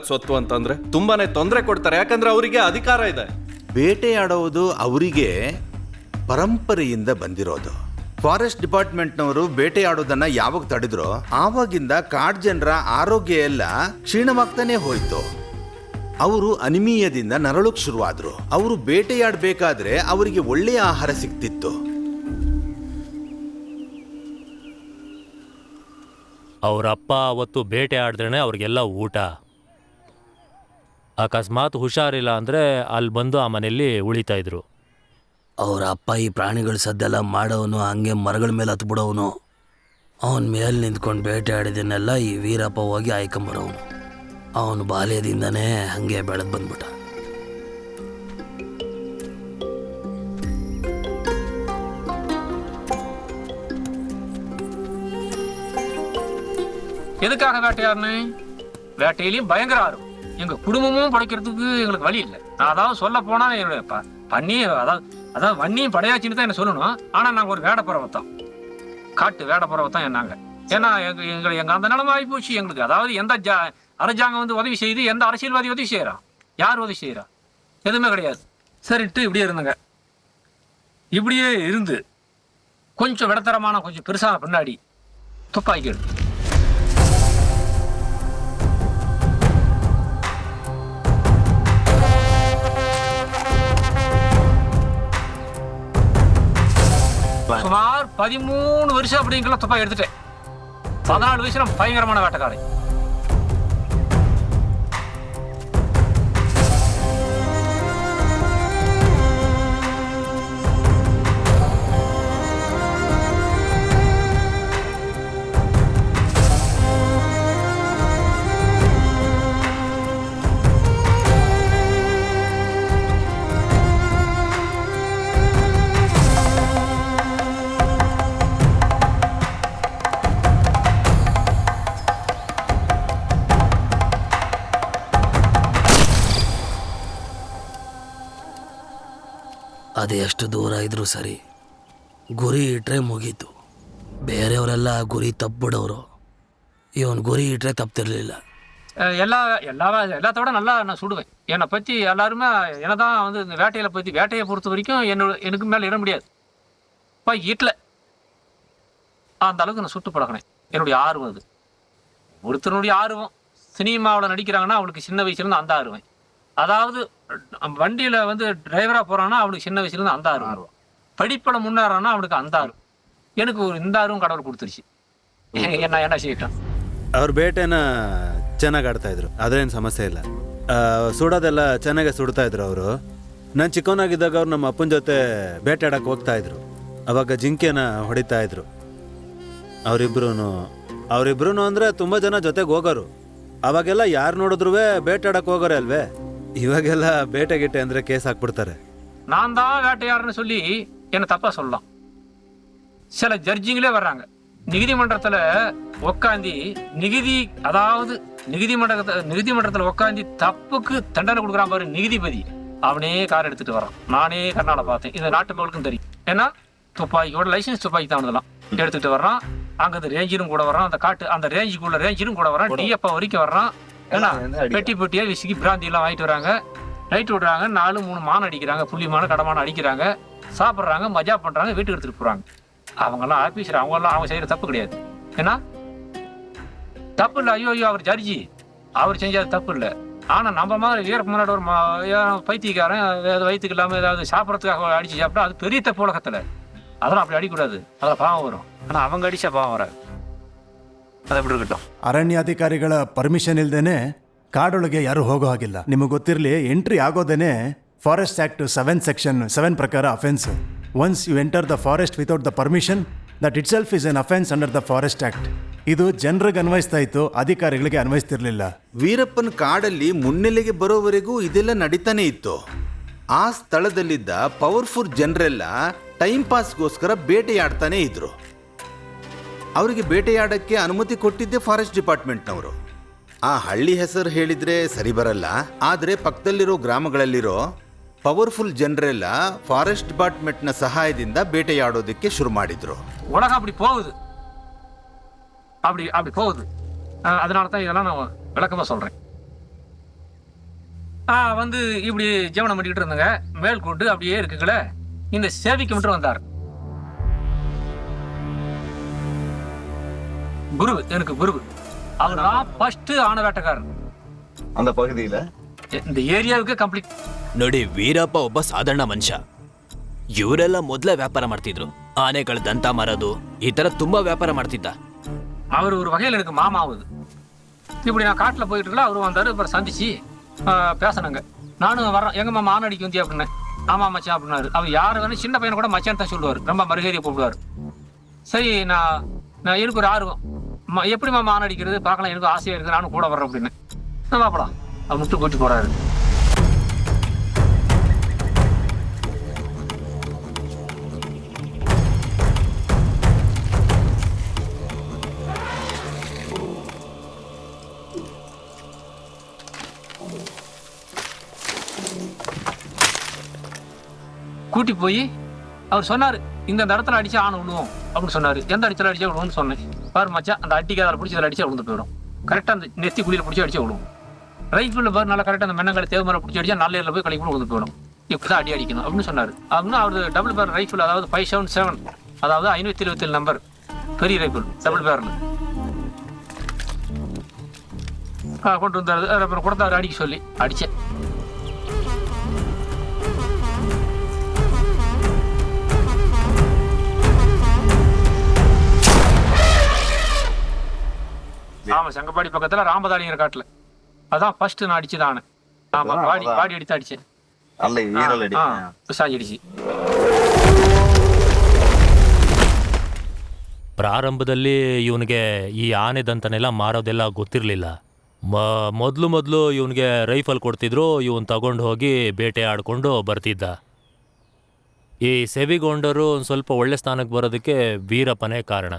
ಸ್ವತ್ತು ಅಂತಂದ್ರೆ ತುಂಬಾನೇ ತೊಂದರೆ ಕೊಡ್ತಾರೆ, ಯಾಕಂದ್ರೆ ಅವರಿಗೆ ಅಧಿಕಾರ ಇದೆ. ಬೇಟೆಯಾಡೋದು ಅವರಿಗೆ ಪರಂಪರೆಯಿಂದ ಬಂದಿರೋದು. ಫಾರೆಸ್ಟ್ ಡಿಪಾರ್ಟ್ಮೆಂಟ್ನವರು ಬೇಟೆಯಾಡೋದನ್ನ ಯಾವಾಗ ತಡೆದ್ರೋ ಆವಾಗಿಂದ ಕಾಡು ಜನರ ಆರೋಗ್ಯ ಎಲ್ಲ ಕ್ಷೀಣವಾಗ್ತಾನೆ ಹೋಯ್ತು. ಅವರು ಅನಿಮೀಯದಿಂದ ನರಳೋಕ್ ಶುರುವಾದ್ರು. ಅವರು ಬೇಟೆಯಾಡಬೇಕಾದ್ರೆ ಅವರಿಗೆ ಒಳ್ಳೆಯ ಆಹಾರ ಸಿಗ್ತಿತ್ತು. ಅವರಪ್ಪ ಅವತ್ತು ಬೇಟೆ ಆಡಿದ್ರೇ ಅವ್ರಿಗೆಲ್ಲ ಊಟ. ಅಕಸ್ಮಾತ್ ಹುಷಾರಿಲ್ಲ ಅಂದರೆ ಅಲ್ಲಿ ಬಂದು ಆ ಮನೆಯಲ್ಲಿ ಉಳಿತಾ ಇದ್ರು. ಅವ್ರ ಅಪ್ಪ ಈ ಪ್ರಾಣಿಗಳು ಸದ್ದೆಲ್ಲ ಮಾಡೋನು, ಹಂಗೆ ಮರಗಳ ಮೇಲೆ ಹತ್ಬಿಡೋನು. ಅವನ ಮೇಲೆ ನಿಂತ್ಕೊಂಡು ಬೇಟೆ ಆಡಿದನ್ನೆಲ್ಲ ಈ ವೀರಪ್ಪ ಹೋಗಿ ಆಯ್ಕೊಂಬರೋನು. ಅವನು ಬಾಲ್ಯದಿಂದನೇ ಹಂಗೆ ಬೆಳೆದು ಬಂದ್ಬಿಟ್ಟ. எதுக்காக வேட்டையாடுனேன்? வேட்டையிலையும் பயங்கர ஆர்வம். எங்க குடும்பமும் படைக்கிறதுக்கு எங்களுக்கு வழி இல்லை. நான் அதாவது சொல்ல போனா என்னுடைய பண்ணி அதாவது வன்னியும் படையாச்சின்னு தான் என்ன சொல்லணும். ஆனா நாங்க ஒரு வேடப்புறவத்தான், காட்டு வேடப்புறவத்தான் என்னாங்க. ஏன்னா எங்க அந்த நிலைமை ஆகி போச்சு எங்களுக்கு. அதாவது எந்த அரசாங்கம் வந்து உதவி செய்யுது, எந்த அரசியல்வாதி உதவி செய்யறான், யார் உதவி செய்யறா, எதுவுமே கிடையாது. சரிட்டு இப்படியே இருந்துங்க. இப்படியே இருந்து கொஞ்சம் விடத்தரமான கொஞ்சம் பெருசான பின்னாடி துப்பாக்கி எடுத்து சுமார் 13 வருஷம் அப்படிங்கலாம் துப்பாக்கி எடுத்துட்டேன். 14 வயசுல பயங்கரமான வேட்டைக்காரன். ಅದು ಎಷ್ಟು ದೂರ ಇದ್ರೂ ಸರಿ, ಗುರಿ ಇಟ್ಟರೆ ಮುಗೀತು. ಬೇರೆಯವರೆಲ್ಲ ಗುರಿ ತಪ್ಪಿಬಿಡೋರು, ಇವನು ಗುರಿ ಇಟ್ಟರೆ ತಪ್ತಿರ್ಲಿಲ್ಲ. எல்லாத்தோட நல்லா நான் சுடுவேன். என்னை பற்றி எல்லாருமே என்னதான் வந்து இந்த வேட்டையை பொறுத்த வரைக்கும் எனக்கு மேலே இட முடியாது. இப்போ வீட்டில் அந்த அளவுக்கு நான் சுட்டு பழகினேன். என்னுடைய ஆர்வம் அது. ஒருத்தருடைய ஆர்வம் சினிமாவில் நடிக்கிறாங்கன்னா அவனுக்கு சின்ன வயசுலேருந்து அந்த ஆர்வம். அதாவது வண்டியில் வந்து டிரைவராக போகிறான்னா அவனுக்கு சின்ன வயசுலேருந்து அந்த ஆர்வம். படிப்பில் முன்னேறான்னா அவனுக்கு அந்த ஆர்வம். எனக்கு ஒரு இந்த ஆர்வம் கடவுள் கொடுத்துருச்சு. என்ன செய்யட்டும். ಅವ್ರ ಬೇಟೆನ ಚೆನ್ನಾಗಿ ಆಡ್ತಾಯಿದ್ರು, ಅದೇನು ಸಮಸ್ಯೆ ಇಲ್ಲ. ಸುಡೋದೆಲ್ಲ ಚೆನ್ನಾಗೆ ಸುಡ್ತಾಯಿದ್ರು ಅವರು. ನಾನು ಚಿಕ್ಕವನಾಗಿದ್ದಾಗ ಅವ್ರು ನಮ್ಮ ಅಪ್ಪನ ಜೊತೆ ಬೇಟೆ ಆಡೋಕ್ಕೆ ಹೋಗ್ತಾಯಿದ್ರು. ಅವಾಗ ಜಿಂಕೆನ ಹೊಡಿತಾಯಿದ್ರು. ಅವರಿಬ್ರು ಅಂದರೆ ತುಂಬ ಜನ ಜೊತೆಗೆ ಹೋಗೋರು. ಅವಾಗೆಲ್ಲ ಯಾರು ನೋಡಿದ್ರು ಬೇಟೆ ಆಡೋಕ್ಕೆ ಹೋಗೋರೆ ಅಲ್ವೇ. ಇವಾಗೆಲ್ಲ ಬೇಟೆ ಗಿಟ್ಟೆ ಅಂದರೆ ಕೇಸ್ ಹಾಕ್ಬಿಡ್ತಾರೆ. நான் தான் வேட்டையாடுன்னு சொல்லி என்னை தப்பாக சொல்லலாம். சில ஜட்ஜிங்களே வர்றாங்க நீதிமன்றத்தில் உக்காந்தி நீதிமன்றத்தில் உக்காந்தி தப்புக்கு தண்டனை கொடுக்குறான் பாரு நீதிபதி, அவனே கார் எடுத்துட்டு வரான். நானே கர்நாடகா பார்த்தேன். இந்த நாட்டு மக்களுக்கும் தெரியும். ஏன்னா துப்பாக்கியோட லைசன்ஸ் துப்பாக்கி தான் இதெல்லாம் எடுத்துட்டு வர்றான். அங்கே ரேஞ்சரும் கூட வர்றான். அந்த ரேஞ்சரும் கூட வரான். டிஎப்பா வரைக்கும் வர்றான். ஏன்னா பெட்டியா விசிக்கி பிராந்தியெல்லாம் வாங்கிட்டு வராங்க. லைட் விடுறாங்க. 4-3 மான் அடிக்கிறாங்க. புள்ளி மான் கடமான அடிக்கிறாங்க. சாப்பிட்றாங்க, மஜா பண்ணுறாங்க, வீட்டுக்கு எடுத்துகிட்டு போகிறாங்க. அவங்கெல்லாம் ஆஃபீஸர், அவங்க செய்கிற தப்பு கிடையாது. ஏன்னா தப்பு இல்லை. ஐயோ அவர் ஜட்ஜி, அவர் செஞ்சது தப்பு இல்லை. ஆனால் நம்ம மாதிரி வீரப்பு முன்னாடி ஒரு பைத்தியக்காரன் வயிற்றுக்கு இல்லாமல் ஏதாவது சாப்பிட்றதுக்காக அடிச்சு சாப்பிட்டா அது பெரிய தப்பு உலகத்தில். அதெல்லாம் அப்படி அடிக்கூடாது. அதில் பாவம் வரும். ஆனால் அவங்க அடித்தா பாவம் வராது. ಅದು எப்படி இருக்கட்டும். ಅರಣ್ಯಾಧಿಕಾರಿಗಳ ಪರ್ಮಿಷನ್ ಇಲ್ದೇನೆ ಕಾಡೊಳಗೆ ಯಾರು ಹೋಗೋ ಹಾಗಿಲ್ಲ. ನಿಮಗೆ ಗೊತ್ತಿರಲಿ, ಎಂಟ್ರಿ ಆಗೋದೇನೆ ಫಾರೆಸ್ಟ್ ಆಕ್ಟ್ 7 ಸೆಕ್ಷನ್ 7 ಪ್ರಕಾರ offence. Once you enter the forest without the permission, that itself is an offence under the forest act. ಇದು ಜನರಿಗೆ ಅನ್ವಯಿಸ್ತಾ ಇತ್ತು, ಅಧಿಕಾರಿಗಳಿಗೆ ಅನ್ವಯಿಸ್ತಿರ್ಲಿಲ್ಲ. ವೀರಪ್ಪನ ಕಾಡಲ್ಲಿ ಮುನ್ನೆಲೆಗೆ ಬರೋವರೆಗೂ ಇದೆಲ್ಲ ನಡೀತಾನೆ ಇತ್ತು. ಆ ಸ್ಥಳದಲ್ಲಿದ್ದ ಪವರ್ಫುಲ್ ಜನರೆಲ್ಲ ಟೈಮ್ ಪಾಸ್ಗೋಸ್ಕರ ಬೇಟೆಯಾಡ್ತಾನೆ ಇದ್ರು. ಅವರಿಗೆ ಬೇಟೆಯಾಡಕ್ಕೆ ಅನುಮತಿ ಕೊಟ್ಟಿದ್ದೆ ಫಾರೆಸ್ಟ್ ಡಿಪಾರ್ಟ್ಮೆಂಟ್ನವರು. ಆ ಹಳ್ಳಿ ಹೆಸರು ಹೇಳಿದ್ರೆ ಸರಿ ಬರಲ್ಲ, ಆದರೆ ಪಕ್ಕದಲ್ಲಿರೋ ಗ್ರಾಮಗಳಲ್ಲಿರೋ ಪವರ್ಫುಲ್ ಜನರೆಲ್ಲ ಫಾರೆಸ್ಟ್ ಡಿಪಾರ್ಟ್ಮೆಂಟ್ನ ಸಹಾಯದಿಂದ ಬೇಟೆಯಾಡೋದಕ್ಕೆ ಶುರು ಮಾಡಿದ್ರು. உலகம் அப்படி போகுது. அப்படி போகுது. அதனால தான் இதெல்லாம் நான் விளக்கமாக சொல்கிறேன். வந்து இப்படி ஜீவனம் பண்ணிக்கிட்டு இருந்தேங்க. மேல்கொண்டு அப்படியே இருக்குங்களே, இந்த சேவிக்கு மட்டும் வந்தார் குரு. எனக்கு குரு அவர் தான் ஃபர்ஸ்ட் ஆன வேட்டைக்காரன் அந்த பகுதியில், இந்த ஏரிಯಾவுக்கு ಕಂಪ್ಲೀಟ್. ನೋಡಿ, ವೀರಪ್ಪ ಒಬ್ಬ ಸಾಧಾರಣ ಮನುಷ್ಯ. ಇವರೆಲ್ಲ ಮೊದಲೇ ವ್ಯಾಪಾರ ಮಾಡ್ತಿದ್ರು. ಆನೆಗಳ ದಂತ ಮಾರೋದು, ಈ ತರ ತುಂಬಾ ವ್ಯಾಪಾರ ಮಾಡ್ತಿದ್ದ. அவர் ஒரு வகையில் எனக்கு மாமா ஆகுது. இப்படி நான் காட்டில் போயிட்டு இருக்கல, அவரும் வந்தார். அப்புறம் சந்திச்சு பேசினாங்க. நானும் வரேன், எங்க மாமா ஆனை அடிக்க வந்தியா அப்படின்னேன். ஆமா மச்சான் அப்படின்னாரு. அவர் யார் வேணும், சின்ன பையனை கூட மச்சான் தான் சொல்லுவார். ரொம்ப மருகேரியை கூப்பிடுவார். சரி, நான் எனக்கு ஒரு ஆர்வம், எப்படி மாமா ஆனை அடிக்கிறது பார்க்கலாம், எனக்கு ஆசையாக இருக்குது, நானும் கூட வர்றேன் அப்படின்னு. நான் பார்க்கலாம். அவர் முட்டு கூட்டி போறாரு. கூட்டி போய் அவர் சொன்னார், இந்த இடத்துல அடிச்சா ஆணை விழுவோம் அப்படின்னு சொன்னார். எந்த அடிச்சல அடிச்சா விழுவோம்னு சொன்னேன். பாரு மச்சான், அந்த அடிக்காத பிடிச்சி அதில் அடிச்சா விழுந்து போயிடும். கரெக்டாக அந்த நெத்தி குழியில் பிடிச்சி அடிச்சா விழுவும். ரைஃபிளில் பாரு நல்லா கரெக்டாக அந்த மென்னங்களை தேவமரை பிடிச்சி அடிச்சா நல்ல போய் கழிப்பு விழுந்து போயிடும். இப்படி தான் அடிக்கணும் அப்படின்னு சொன்னார். அப்படின்னா அவர் டபுள் பேர் ரைஃபிள், அதாவது 577, அதாவது 527 நம்பர் பெரிய ரைஃபிள் டபுள் பேரில் கொண்டு வந்தார். அப்புறம் கொடுத்தாரு அடிக்க சொல்லி அடித்தேன். ஆமா, சங்கப்பாடி பக்கத்துல ராமதாளிங்கிற காட்டுல. அதான் ஃபர்ஸ்ட் நான் அடிச்சதானே. ஆமா, பாடி அடித்து அடிச்சேன். பிசாஜி அடிச்சு. ಪ್ರಾರಂಭದಲ್ಲಿ ಇವನಿಗೆ ಈ ಆನೆದಂತನೆಲ್ಲ ಮಾರೋದೆಲ್ಲ ಗೊತ್ತಿರಲಿಲ್ಲ. ಮೊದಲು ಇವನಿಗೆ ರೈಫಲ್ ಕೊಡ್ತಿದ್ರು, ಇವನು ತಗೊಂಡು ಹೋಗಿ ಬೇಟೆ ಆಡ್ಕೊಂಡು ಬರ್ತಿದ್ದ. ಈ ಸೆವಿಗೊಂಡರು ಒಂದು ಸ್ವಲ್ಪ ಒಳ್ಳೆ ಸ್ಥಾನಕ್ಕೆ ಬರೋದಕ್ಕೆ ವೀರಪ್ಪನೇ ಕಾರಣ.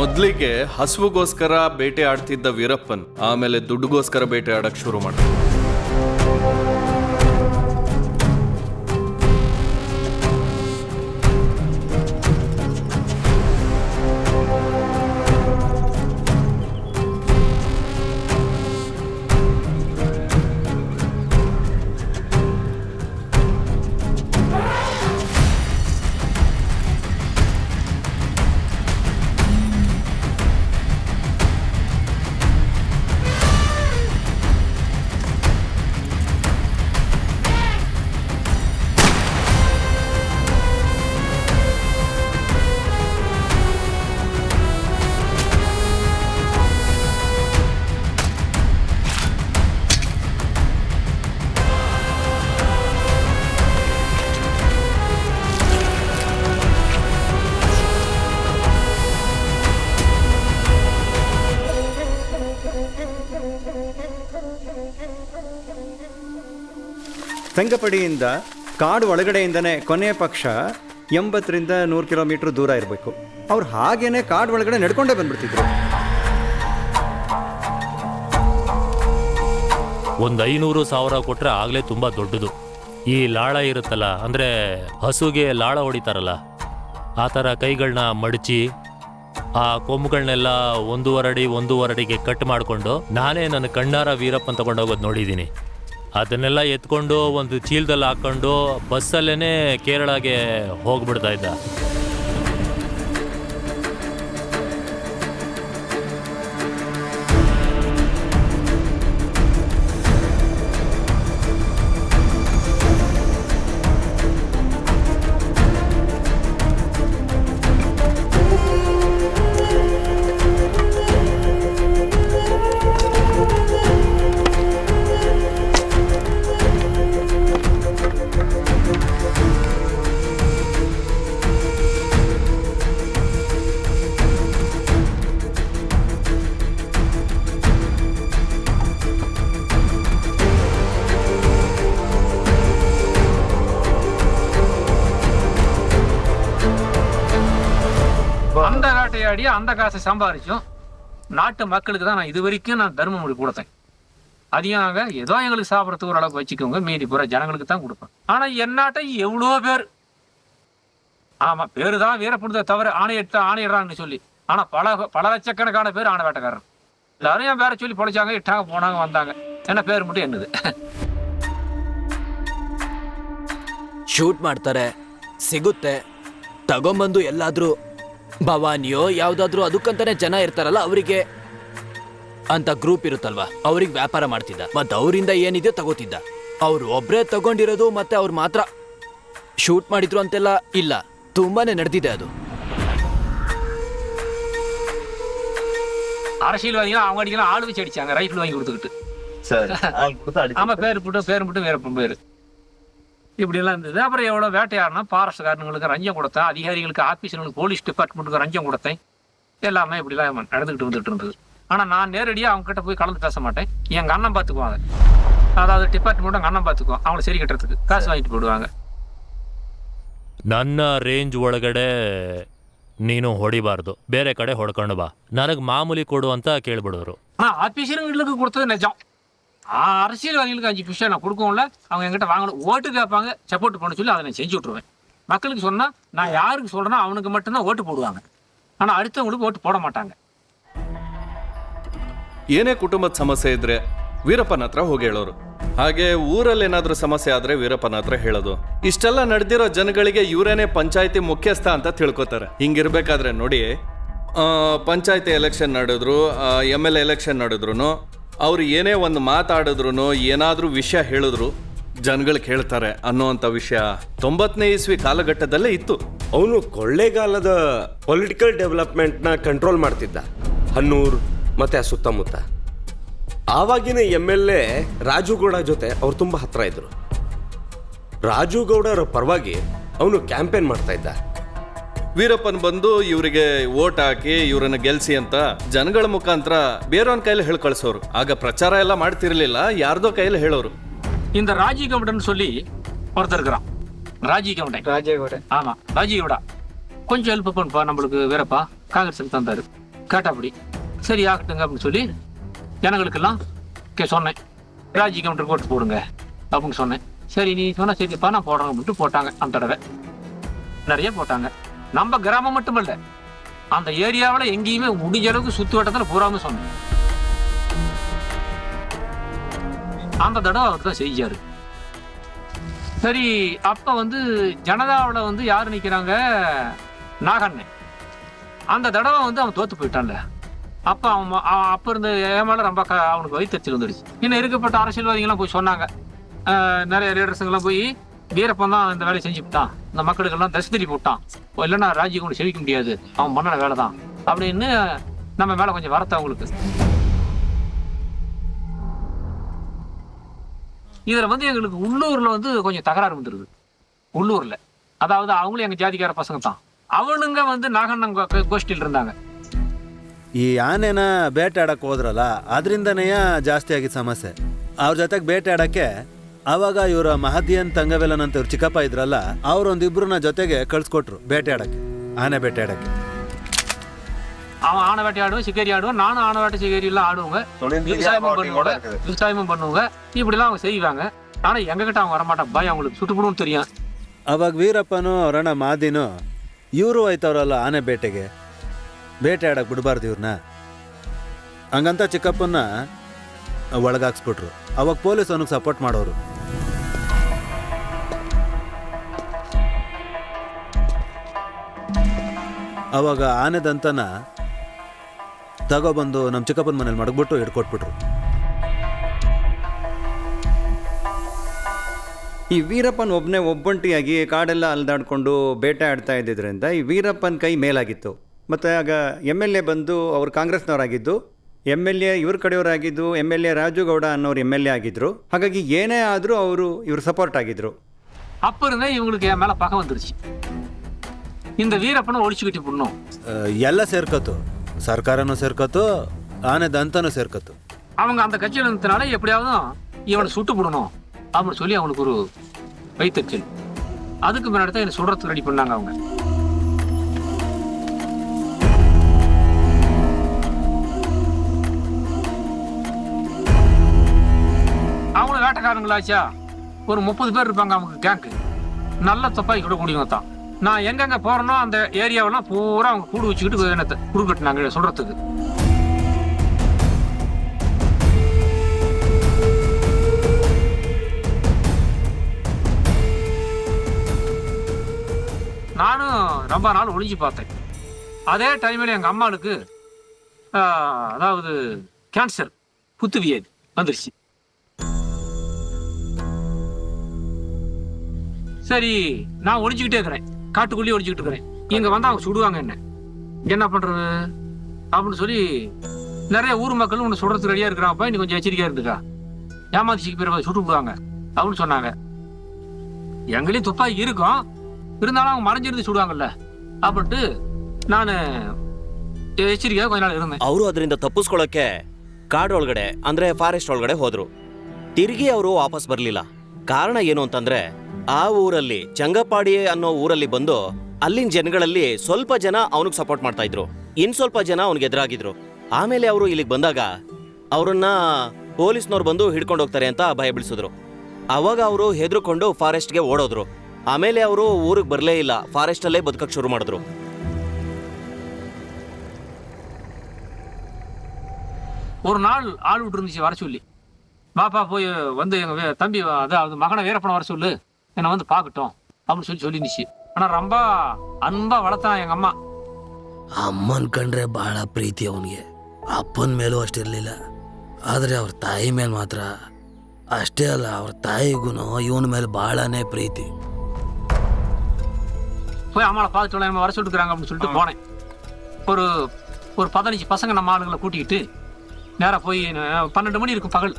ಮೊದಲಿಗೆ ಹಸುವಿಗೋಸ್ಕರ ಬೇಟೆ ಆಡ್ತಿದ್ದ ವೀರಪ್ಪನ್ ಆಮೇಲೆ ದುಡ್ಡುಗೋಸ್ಕರ ಬೇಟೆ ಆಡಕ್ ಶುರು ಮಾಡ್ದ. ಸಂಗಪಡಿಯಿಂದ ಕಾಡು ಒಳಗಡೆಯಿಂದನೇ ಕೊನೆಯ ಪಕ್ಷ 80ರಿಂದ 100 ಕಿಲೋಮೀಟರ್ ದೂರ ಇರಬೇಕು. ಅವ್ರು ಹಾಗೇನೆ ಕಾಡು ಒಳಗಡೆ ನಡ್ಕೊಂಡೇ ಬಂದ್ಬಿಡ್ತಿದ್ರು. ಒಂದು 500,000 ಕೊಟ್ರೆ ಆಗಲೇ ತುಂಬ ದೊಡ್ಡದು. ಈ ಲಾಳ ಇರುತ್ತಲ್ಲ, ಅಂದರೆ ಹಸುಗೆ ಲಾಳ ಹೊಡಿತಾರಲ್ಲ, ಆ ಥರ ಕೈಗಳನ್ನ ಮಡಚಿ ಆ ಕೊಂಬುಗಳನ್ನೆಲ್ಲ 1.5 ಅಡಿಗೆ ಕಟ್ ಮಾಡಿಕೊಂಡು ನಾನೇ ನನ್ನ ಕಣ್ಣಾರ ವೀರಪ್ಪನ್ ತಗೊಂಡೋಗೋದು ನೋಡಿದ್ದೀನಿ. ಅದನ್ನೆಲ್ಲ ಎತ್ಕೊಂಡು ಒಂದು ಚೀಲದಲ್ಲಿ ಹಾಕ್ಕೊಂಡು ಬಸ್ಸಲ್ಲೇ ಕೇರಳಗೆ ಹೋಗ್ಬಿಡ್ತಾ ಇದ್ದ. அந்த வேட்டையாடி அந்த காசை சம்பாதிச்சோம் நாட்டு மக்களுக்கு தான் நான் இது வரைக்கும் நான் தர்ம முடி கொடுத்தேன். அதிகமாக ஏதோ எங்களுக்கு சாப்பிட்றதுக்கு ஓரளவுக்கு வச்சுக்கோங்க, மீதி பூரா ஜனங்களுக்கு தான் கொடுப்பேன். ஆனால் என்னாட்ட எவ்வளோ பேர் ஆமாம் பேரு தான் வீரப்படுத்த தவிர ஆணையிடுறான்னு சொல்லி, ஆனால் பல லட்சக்கணக்கான பேர் ஆணை வேட்டைக்காரன். எல்லாரும் என் பேரை சொல்லி பொழைச்சாங்க, இட்டாங்க, போனாங்க, வந்தாங்க. என்ன பேர் மட்டும் என்னது. ಶೂಟ್ ಮಾಡ್ತಾರೆ, ಸಿಗುತ್ತೆ, ತಗೊಂಬಂದು ಎಲ್ಲಾದ್ರೂ ಭವಾನಿಯೋ ಯಾವುದಾದ್ರೂ ಅದಕ್ಕಂತಾನೆ ಜನ ಇರ್ತಾರಲ್ಲ ಅವರಿಗೆ ಅಂತ ಗ್ರೂಪ್ ಇರುತ್ತಲ್ವಾ, ಅವ್ರಿಗೆ ವ್ಯಾಪಾರ ಮಾಡ್ತಿದ್ದ. ಮತ್ತೆ ಅವರಿಂದ ಏನಿದೆ ತಗೋತಿದ್ದ. ಅವ್ರು ಒಬ್ರೇ ತಗೊಂಡಿರೋದು ಮತ್ತೆ ಅವ್ರು ಮಾತ್ರ ಶೂಟ್ ಮಾಡಿದ್ರು ಅಂತೆಲ್ಲ ಇಲ್ಲ, ತುಂಬಾನೇ ನಡೆದಿದೆ ಅದು. அரசியல்வாதிகள் அவங்க அடிக்கலாம் ஆள் வச்சு அடிச்சாங்க, ரைஃபிள் வாங்கி கொடுத்துக்கிட்டு. ஆமா, பேர் மட்டும் வீரப்பன் பேரு இப்படி எல்லாம் இருந்தது. அப்புறம் எவ்வளோ வேட்டையாடினா ஃபாரஸ்ட்காரங்களுக்கு ரஞ்சம் கொடுத்தேன், அதிகாரிகளுக்கு ஆஃபீஸர்களுக்கு போலீஸ் டிபார்ட்மெண்ட்டுக்கு ரஞ்சம் கொடுத்தேன். எல்லாமே இப்படிலாம் நடந்துக்கிட்டு வந்துட்டு இருந்தது. ஆனால் நான் நேரடியாக அவங்க கிட்ட போய் கலந்து பேச மாட்டேன். எங்கள் அண்ணன் பார்த்துக்குவாங்க, அதாவது டிபார்ட்மெண்ட்டும் எங்கள் அண்ணன் பார்த்துக்குவோம். அவங்கள சரி கட்டுறதுக்கு காசு வாங்கிட்டு போயிடுவாங்க. ನನ್ನ ರೇಂಜ್ ಒಳಗಡೆ ನೀನು ಹೊಡಿಬಾರ್ದು, ಬೇರೆ ಕಡೆ ಹೊಡ್ಕೊಂಡು ಬಾ, ನನಗೆ ಮಾಮೂಲಿ ಕೊಡು ಅಂತ ಕೇಳ್ಬಿಡೋರು. ஆனால் ஆஃபீஸருங்களுக்கு கொடுத்தது நிஜம். அரசியல்வாதிகளுக்கு 5 பைசா நான் கொடுக்கவும்ல, அவங்க என்கிட்ட வாங்கணும், ஓட்டு கேட்பாங்க, சப்போர்ட் பண்ண சொல்லி அதை நான் செஞ்சு விட்ருவேன். மக்களுக்கு சொன்னால் நான் யாருக்கு சொல்கிறேன்னா அவனுக்கு மட்டும்தான் ஓட்டு போடுவாங்க, ஆனால் அடுத்தவங்களுக்கு ಓಟು போட மாட்டாங்க. ಏನೇ ಕುಟುಂಬದ ಸಮಸ್ಯೆ ಇದ್ರೆ ವೀರಪ್ಪನ ಹತ್ರ ಹೋಗಿ ಹೇಳೋರು. ಹಾಗೆ ಊರಲ್ಲಿ ಏನಾದರೂ ಸಮಸ್ಯೆ ಆದರೆ ವೀರಪ್ಪನ ಹತ್ರ ಹೇಳೋದು. ಇಷ್ಟೆಲ್ಲ ನಡೆದಿರೋ ಜನಗಳಿಗೆ ಇವರೇನೇ ಪಂಚಾಯತಿ ಮುಖ್ಯಸ್ಥ ಅಂತ ತಿಳ್ಕೊತಾರೆ. ಹಿಂಗಿರ್ಬೇಕಾದ್ರೆ ನೋಡಿ, ಪಂಚಾಯತಿ ಎಲೆಕ್ಷನ್ ನಡೆದ್ರು, MLA ಎಲೆಕ್ಷನ್ ನಡೆದ್ರು, ಅವ್ರು ಏನೇ ಒಂದು ಮಾತಾಡಿದ್ರು, ಏನಾದರೂ ವಿಷಯ ಹೇಳಿದ್ರು ಜನಗಳು ಕೇಳ್ತಾರೆ ಅನ್ನೋವಂಥ ವಿಷಯ 90ನೇ ಇಸ್ವಿ ಕಾಲಘಟ್ಟದಲ್ಲೇ ಇತ್ತು. ಅವನು ಕೊಳ್ಳೇಗಾಲದ ಪೊಲಿಟಿಕಲ್ ಡೆವಲಪ್ಮೆಂಟ್ನ ಕಂಟ್ರೋಲ್ ಮಾಡ್ತಿದ್ದ, ಹನ್ನೂರ್ ಮತ್ತು ಆ ಸುತ್ತಮುತ್ತ. ಆವಾಗಿನ MLA ರಾಜುಗೌಡ ಜೊತೆ ಅವ್ರು ತುಂಬ ಹತ್ರ ಇದ್ರು. ರಾಜುಗೌಡರ ಪರವಾಗಿ ಅವನು ಕ್ಯಾಂಪೇನ್ ಮಾಡ್ತಾ ಇದ್ದ. ವೀರಪ್ಪನ್ ಬಂದು ಇವರಿಗೆ ಓಟ್ ಹಾಕಿ ಇವರನ್ನ ಗೆಲ್ಸಿ ಅಂತ ಜನಗಳ ಮುಖಾಂತರ ಬೇರೆಯವನ ಕೈಯಲ್ಲಿ ಹೇಳಿ ಕಳಿಸೋರು. ಆಗ ಪ್ರಚಾರ ಎಲ್ಲ ಮಾಡ್ತಿರ್ಲಿಲ್ಲ, ಯಾರ್ದೋ ಕೈಯಲ್ಲಿ ಹೇಳೋರು. இந்த ராஜீகவுடன் சொல்லி ஒருத்தர் இருக்கிறான், ராஜீகவுடன். ஆமா, ராஜீகவுடா கொஞ்சம் ஹெல்ப் பண்ணுப்பா நம்மளுக்கு வீரப்பா, காங்கிரஸுக்கு தந்தாரு. கேட்டாப்படி சரி ஆகட்டுங்க அப்படின்னு சொல்லி ஜனங்களுக்கெல்லாம் சொன்னேன், ராஜி கவுண்டர் போட்டு போடுங்க அப்படின்னு சொன்னேன். சரி நீ சொன்ன சரிப்பா நான் போடுறேன் அப்படின்ட்டு போட்டாங்க. அந்த தடவை நிறைய போட்டாங்க. நம்ம கிராமம் மட்டுமல்ல, அந்த ஏரியாவில் எங்கேயுமே முடிஞ்ச அளவுக்கு சுத்து வட்டத்தில் பூராம சொன்னேன். அந்த தடவை அவர் தான் செஞ்சாரு. சரி அப்ப வந்து ஜனதாவில் வந்து யாரு நிக்கிறாங்க, நாகண்ணன். அந்த தடவை வந்து அவன் தோத்து போயிட்டான்ல. அப்ப அவன் அப்ப இருந்த ஏமால ரொம்ப அவனுக்கு வயிற்றுச்சல் வந்துடுச்சு. இன்னும் இருக்கப்பட்ட அரசியல்வாதிகள்லாம் போய் சொன்னாங்க, நிறைய லீடர்ஸுங்கெல்லாம் போய் வீரப்பன் தான் இந்த வேலையை செஞ்சு விட்டான், இந்த மக்களுக்கெல்லாம் தசை திருப்பி விட்டான், இல்லைன்னா ராஜ்யம் கொண்டு செவிக்க முடியாது, அவன் மன்னன வேலை தான் அப்படின்னு நம்ம மேல கொஞ்சம் வரத்த அவங்களுக்கு. இதுல வந்து எங்களுக்கு உள்ளூர்ல வந்து கொஞ்சம் தகராறு வந்துருது. உள்ளூர்ல அதாவது அவங்களும் எங்க ஜாதிக்கார பசங்க தான். அவனுங்க வந்து நாகண்ணன் கோஷ்ಠಿಲ್ இருந்தாங்க. ಈ ಆನೆನ ಬೇಟೆ ಆಡಕ್ಕೆ ಹೋದ್ರಲ್ಲ, ಅದರಿಂದನೇ ಜಾಸ್ತಿ ಆಗಿದ್ದ ಸಮಸ್ಯೆ. ಅವ್ರ ಜೊತೆಗೆ ಬೇಟೆ ಆಡಕ್ಕೆ ಆವಾಗ ಇವರ ಮಹದಿಯನ್ ತಂಗವೆಲನ್ ಅಂತ ಇವ್ರು ಚಿಕ್ಕಪ್ಪ ಇದ್ರಲ್ಲ, ಅವ್ರೊಂದಿಬ್ರನ್ನ ಜೊತೆಗೆ ಕಳ್ಸ್ಕೊಟ್ರು ಬೇಟೆ ಆಡಕ್ಕೆ, ಆನೆ ಬೇಟೆ ಆಡಕ್ಕೆ. அவன் ஆனை வேட்டை ஆடுவான், சிக்கேரி ஆடுவான், நானும் ஆனை வேட்டை சிக்கேரி எல்லாம் ஆடுவாங்க, விவசாயமும் பண்ணுவாங்க, இப்படிலாம் அவங்க செய்வாங்க. ஆனா எங்க கிட்ட அவங்க வரமாட்டான், பயம் அவங்களுக்கு சுட்டுப்படும் தெரியும். ಅವಾಗ ವೀರಪ್ಪನೂ ಅವರಣ್ಣ ಮಾದಿನೂ ಇವರು ಹೋಯ್ತವ್ರಲ್ಲ ಆನೆ ಬೇಟೆಗೆ, ಬೇಟೆ ಆಡಕ್ಕೆ ಬಿಡಬಾರ್ದು ಇವ್ರನ್ನ ಹಂಗಂತ ಚಿಕ್ಕಪ್ಪನ್ನ ಒಳಗಾಕ್ಸ್ಬಿಟ್ರು. ಅವಾಗ ಪೊಲೀಸ್ ಅವನಿಗೆ ಸಪೋರ್ಟ್ ಮಾಡೋರು. ಅವಾಗ ಆನೆದಂತನ ತಗೊಬಂದು ನಮ್ಮ ಚಿಕ್ಕಪ್ಪನ ಮನೇಲಿ ಮಡಗ್ಬಿಟ್ಟು ಹಿಡ್ಕೊಟ್ಬಿಟ್ರು. ಈ ವೀರಪ್ಪನ್ ಒಬ್ಬಂಟಿಯಾಗಿ ಕಾಡೆಲ್ಲ ಅಲ್ದಾಡ್ಕೊಂಡು ಬೇಟೆ ಆಡ್ತಾ ಇದ್ದಿದ್ದರಿಂದ ಈ ವೀರಪ್ಪನ ಕೈ ಮೇಲಾಗಿತ್ತು. ಮತ್ತು ಆಗ MLA ಬಂದು ಅವರು ಕಾಂಗ್ರೆಸ್ನವರಾಗಿದ್ದು, MLA ಇವ್ರ ಕಡೆಯವರಾಗಿದ್ದು, MLA ರಾಜುಗೌಡ ಅನ್ನೋರು MLA ಆಗಿದ್ದರು. ಹಾಗಾಗಿ ಏನೇ ಆದರೂ ಇವರು ಸಪೋರ್ಟ್ ಆಗಿದ್ರು. அப்ப இருந்தே இவங்களுக்கு என் மேல பகை வந்துருச்சு. இந்த வீரப்பனை ஒழிச்சுக்கிட்டு போடணும். ಎಲ್ಲ ಸೇರ್ಕತ್ತು, ಸರ್ಕಾರನೂ ಸೇರ್ಕತ್ತು, ಆನೆದಂತನೂ ಸೇರ್ಕತ್ತು. அவங்க அந்த கட்சியில் இருந்ததுனால எப்படியாவது இவனை சுட்டு போடணும் அப்படின்னு சொல்லி அவனுக்கு ஒரு வைத்தறிச்சல். அதுக்கு முன்னாடி தான் என்னை சுடுறதுக்கு ரெடி பண்ணாங்க அவங்க. அவங்களும் வேட்டைக்காரங்களாச்சா, ஒரு 30 பேர் இருப்பாங்க அவங்க கேங்கு. நல்ல துப்பாக்கி கூட முடியும் தான். நான் எங்கெங்க போறேனோ அந்த ஏரியாவெல்லாம் பூரா அவங்க கூடு வச்சுக்கிட்டு என்னத்தை குறுக்கட்டினாங்க சொல்றதுக்கு. நானும் ரொம்ப நாள் ஒளிஞ்சு பார்த்தேன். அதே டைமில் எங்கள் அம்மாளுக்கு அதாவது கேன்சர் புத்து வியாதி வந்துருச்சு. சரி நான் ஒழிச்சுக்கிட்டே இருக்கிறேன், காட்டுக்குள்ளேயே ஒழிச்சுக்கிட்டு இருக்கிறேன். இங்கே வந்து அவங்க சுடுவாங்க என்ன பண்ணுறது அப்படின்னு சொல்லி நிறைய ஊர் மக்களும் உன்னை சுடுறதுக்கு ரெடியாக இருக்கிறாங்கப்பா, இன்னும் கொஞ்சம் எச்சரிக்கையாக இருந்துக்கா, ஏமாத்திச்சுக்கு பிறகு சுட்டு விடுவாங்க அப்படின்னு சொன்னாங்க. எங்களையும் துப்பாக்கி இருக்கும், இருந்தாலும் அவங்க மறைஞ்சிருந்து சுடுவாங்கல்ல அப்படின்ட்டு ನಾನು ಎಚ್ಚರಿಕೆಯಾಗಿ கொஞ்ச ನಾள் இருந்தேன். ಅವರು ಅದರಿಂದ ತಪ್ಪಿಸ್ಕೊಳ್ಳೋಕೆ ಕಾಡೊಳಗಡೆ ಅಂದ್ರೆ ಫಾರೆಸ್ಟ್ ಒಳಗಡೆ ಹೋದ್ರು. ತಿರುಗಿ ಅವರು ವಾಪಸ್ ಬರಲಿಲ್ಲ. ಕಾರಣ ಏನು ಅಂತಂದ್ರೆ ಆ ಊರಲ್ಲಿ ಚಂಗಪಾಡಿ ಅನ್ನೋ ಊರಲ್ಲಿ ಬಂದು ಅಲ್ಲಿನ ಜನಗಳಲ್ಲಿ ಸ್ವಲ್ಪ ಜನ ಅವನಿಗೆ ಸಪೋರ್ಟ್ ಮಾಡ್ತಾ ಇದ್ರು, ಇನ್ ಸ್ವಲ್ಪ ಜನ ಅವನಿಗೆ ಎದುರಾಗಿದ್ರು. ಆಮೇಲೆ ಅವರು ಇಲ್ಲಿಗೆ ಬಂದಾಗ ಅವರನ್ನ ಪೊಲೀಸ್ನವ್ರು ಬಂದು ಹಿಡ್ಕೊಂಡು ಹೋಗ್ತಾರೆ ಅಂತ ಭಯ ಬೀಳಿಸಿದ್ರು. ಅವಾಗ ಅವರು ಹೆದರ್ಕೊಂಡು ಫಾರೆಸ್ಟ್ಗೆ ಓಡೋದ್ರು. ಆಮೇಲೆ ಅವರು ಊರಿಗೆ ಬರಲೇ ಇಲ್ಲ, ಫಾರೆಸ್ಟ್ ಅಲ್ಲೇ ಬದುಕಕ್ಕೆ ಶುರು ಮಾಡಿದ್ರು. ஒரு நாள் ஆள் விட்டு இருந்துச்சு வர சொல்லி, பாப்பா போய் வந்து எங்க தம்பி அதாவது மகனை வீரப்பனை வர சொல்லு, என்னை வந்து பார்க்கட்டும் அப்படின்னு சொல்லிருந்துச்சு. ஆனா ரொம்ப ಅನ್ಬಾ வளர்த்தான் எங்க ಅಮ್ಮ. ಅಮ್ಮನ್ ಕಂಡ್ರೆ ಬಹಳ ಪ್ರೀತಿ ಅವನಿಗೆ, ಅಪ್ಪನ ಮೇಲೂ ಅಷ್ಟಿರ್ಲಿಲ್ಲ. ಆದರೆ ಅವ್ರ ತಾಯಿ ಮೇಲೆ ಮಾತ್ರ ಅಷ್ಟೇ ಅಲ್ಲ, ಅವ್ರ ತಾಯಿಗೂ ಇವನ ಮೇಲೆ ಬಹಳನೇ ಪ್ರೀತಿ. போய் அம்மாவை பார்த்துட்டு நம்ம வர சொல்லிட்டுக்கிறாங்க அப்படின்னு சொல்லிட்டு போனேன். ஒரு 15 பசங்க நம்ம ஆளுங்களை கூட்டிக்கிட்டு நேராக போய் 12 மணி இருக்கும் பகல்.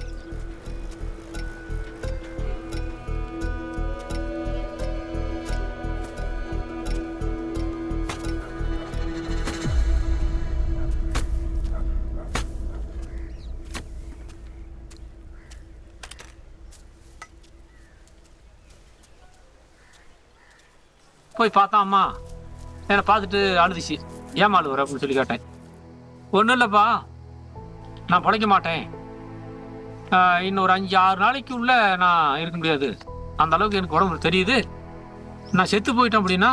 போய் பார்த்தா அம்மா என்னை பார்த்துட்டு அழுதுச்சு. ஏமாளுவர் அப்படின்னு சொல்லி கேட்டேன். ஒன்றும் இல்லைப்பா, நான் பிழைக்க மாட்டேன். இன்னொரு 5-6 நாளைக்கு உள்ள நான் இருக்க முடியாது. அந்த அளவுக்கு எனக்கு உடம்பு தெரியுது. நான் செத்து போயிட்டேன் அப்படின்னா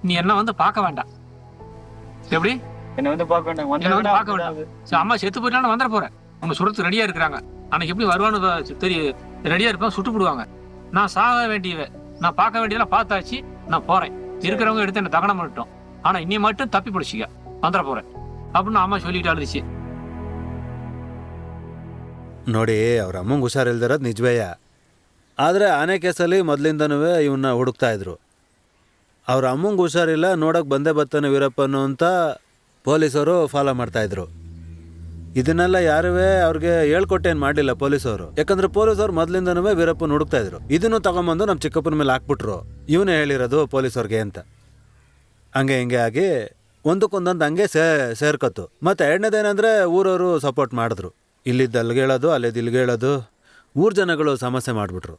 நீ என்ன வந்து பார்க்க வேண்டாம். எப்படி? என்ன வந்து பார்க்க வேண்டாம். என்ன வந்து பார்க்க வேண்டாம். சரி, அம்மா செத்து போயிட்டாலும் வந்துட போறேன். அவங்க சுடுறதுக்கு ரெடியா இருக்கிறாங்க. அன்னைக்கு எப்படி வருவான்னு தெரியும். ரெடியா இருப்பேன், சுட்டு போடுவாங்க. நான் சாக வேண்டியவ, நான் பார்க்க வேண்டியதெல்லாம் பார்த்தாச்சு. நான் போறேன். இருக்கிறவங்க எடுத்து என்ன தகனம் பண்ணிட்டோம். ஆனா இன்னி மட்டும் தப்பி பிடிச்சிக்க, வந்துட போறேன் அப்படின்னு ಅಮ್ಮ சொல்லிட்டு ಅಳಿಸಿ. ನೋಡಿ, ಅವ್ರ ಅಮ್ಮಂಗೆ ಹುಷಾರಿಲ್ದಿರೋದು ನಿಜವೇಯ. ಆದರೆ ಆನೆ ಕೇಸಲ್ಲಿ ಮೊದಲಿಂದನೂ ಇವನ್ನ ಹುಡುಕ್ತಾ ಇದ್ರು. ಅವ್ರ ಅಮ್ಮಂಗೆ ಹುಷಾರಿಲ್ಲ, ನೋಡೋಕೆ ಬಂದೇ ಬರ್ತಾನೆ ವೀರಪ್ಪನು ಅಂತ ಪೊಲೀಸರು ಫಾಲೋ ಮಾಡ್ತಾಯಿದ್ರು. ಇದನ್ನೆಲ್ಲ ಯಾರೂ ಅವ್ರಿಗೆ ಹೇಳ್ಕೊಟ್ಟೇನು ಮಾಡಲಿಲ್ಲ ಪೊಲೀಸವರು. ಯಾಕಂದ್ರೆ ಪೊಲೀಸರು ಮೊದಲಿಂದನೂ ವೀರಪ್ಪನ ಹುಡುಕ್ತಾ ಇದ್ರು. ಇದನ್ನು ತಗೊಂಬಂದು ನಮ್ಮ ಚಿಕ್ಕಪ್ಪನ ಮೇಲೆ ಹಾಕ್ಬಿಟ್ರು. ಇವನೇ ಹೇಳಿರೋದು ಪೊಲೀಸವ್ರಿಗೆ ಅಂತ. ಹಂಗೆ ಹಿಂಗೆ ಆಗಿ ಒಂದಕ್ಕೊಂದೊಂದು ಹಂಗೆ ಸೇರ್ಕೊತು. ಮತ್ತು ಎರಡನೇದೇನೆಂದರೆ ಊರವರು ಸಪೋರ್ಟ್ ಮಾಡಿದ್ರು. ಇಲ್ಲಿದ್ದು ಅಲ್ಲಿಗೆ ಹೇಳೋದು, ಅಲ್ಲಿದ್ದು ಇಲ್ಲಿಗೆ ಹೇಳೋದು. ಊರು ಜನಗಳು ಸಮಸ್ಯೆ ಮಾಡಿಬಿಟ್ರು.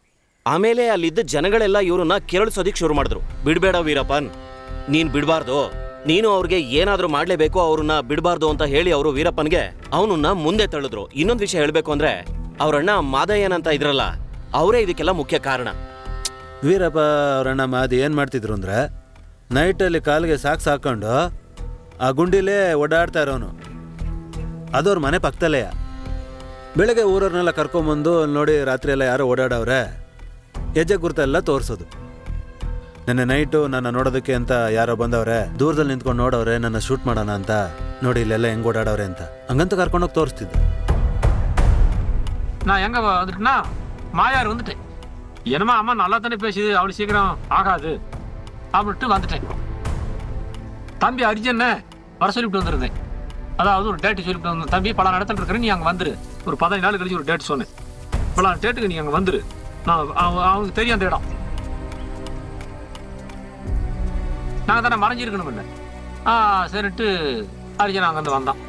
ಆಮೇಲೆ ಅಲ್ಲಿದ್ದ ಜನಗಳೆಲ್ಲ ಇವ್ರನ್ನ ಕೆರಳಿಸೋದಿಕ್ ಶುರು ಮಾಡಿದ್ರು. ಬಿಡಬೇಡ ವೀರಪ್ಪನ್, ನೀನು ಬಿಡಬಾರ್ದು, ನೀನು ಅವ್ರಿಗೆ ಏನಾದರೂ ಮಾಡಲೇಬೇಕು, ಅವ್ರನ್ನ ಬಿಡಬಾರ್ದು ಅಂತ ಹೇಳಿ ಅವರು ವೀರಪ್ಪನ್ಗೆ ಅವನನ್ನ ಮುಂದೆ ತಳ್ಳಿದ್ರು. ಇನ್ನೊಂದು ವಿಷಯ ಹೇಳಬೇಕು ಅಂದರೆ ಅವ್ರಣ್ಣ ಮಾದಯ್ಯನ್ ಅಂತ ಇದ್ರಲ್ಲ, ಅವರೇ ಇದಕ್ಕೆಲ್ಲ ಮುಖ್ಯ ಕಾರಣ. ವೀರಪ್ಪ ಅವರಣ್ಣ ಮಾದಿ ಏನು ಮಾಡ್ತಿದ್ರು ಅಂದರೆ, ನೈಟಲ್ಲಿ ಕಾಲಿಗೆ ಸಾಕೊಂಡು ಆ ಗುಂಡಿಲೇ ಓಡಾಡ್ತಾ ಇರೋನು. ಅದವ್ರ ಮನೆ ಪಕ್ಕದಲ್ಲೇ. ಬೆಳಗ್ಗೆ ಊರವ್ರನ್ನೆಲ್ಲ ಕರ್ಕೊಂಬಂದು ನೋಡಿ ರಾತ್ರಿ ಎಲ್ಲ ಯಾರೋ ಓಡಾಡವ್ರೆ, ಹೆಜ್ಜೆ ಗುರುತೆಲ್ಲ ತೋರಿಸೋದು. ನೆನ್ನೆ ನೈಟು ನನ್ನ ನೋಡೋದಕ್ಕೆ ಅಂತ ಯಾರೋ ಬಂದವ್ರೆ, ದೂರದಲ್ಲಿ ನಿಂತ್ಕೊಂಡು ನೋಡವ್ರೆ, ನನ್ನ ಶೂಟ್ ಮಾಡೋಣ ಅಂತ. ನೋಡಿ ಇಲ್ಲೆಲ್ಲ ಹೆಂಗೆ ಓಡಾಡವ್ರೆ ಅಂತ ಹಂಗಂತ ಕರ್ಕೊಂಡೋಗಿ ತೋರಿಸ್ತಿದ್ದೆ. நான் எங்க வந்துட்டுனா மாயார் வந்துட்டேன். என்னமா அம்மா நல்லா தானே பேசுது, அவ்வளோ சீக்கிரம் ஆகாது அப்படின்ட்டு வந்துட்டேன். தம்பி அர்ஜுன் வர சொல்லிவிட்டு வந்திருந்தேன். அதாவது ஒரு டேட்டு சொல்லிவிட்டு வந்தேன். தம்பி பல இடத்துல இருக்கிறேன், நீ அங்கே வந்துரு. ஒரு 15 நாள் கழிச்சு ஒரு டேட் சொன்னேன். பல டேட்டுக்கு நீ அங்கே வந்துரு. நான் அவங்களுக்கு தெரியும் அந்த இடம். நாங்கள் தானே மறைஞ்சிருக்கணும் இல்லை. சரிட்டு அர்ஜுன் அங்கேருந்து வந்தான்.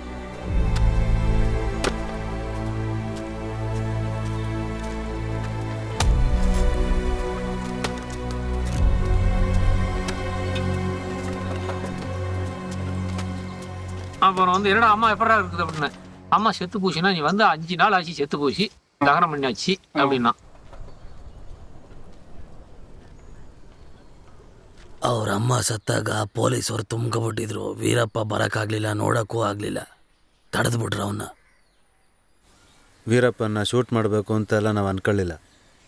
அப்புறம் வந்து என்னடா அம்மா எப்படா இருக்குது அப்படின்னு. அம்மா செத்து போச்சுன்னா நீ வந்து 5 நாள் ஆச்சு, செத்து போச்சு, தகனம் பண்ணியாச்சு அப்படின்னா. ಅವ್ರ ಅಮ್ಮ ಸತ್ತಾಗ ಪೊಲೀಸರು ತುಂಬ್ಕೊಬಿಟ್ಟಿದ್ರು. ವೀರಪ್ಪ ಬರೋಕ್ಕಾಗಲಿಲ್ಲ, ನೋಡೋಕ್ಕೂ ಆಗಲಿಲ್ಲ, ತಡೆದ್ಬಿಟ್ರು ಅವನ್ನ. ವೀರಪ್ಪನ ಶೂಟ್ ಮಾಡಬೇಕು ಅಂತೆಲ್ಲ ನಾವು ಅಂದ್ಕೊಳ್ಳಿಲ್ಲ.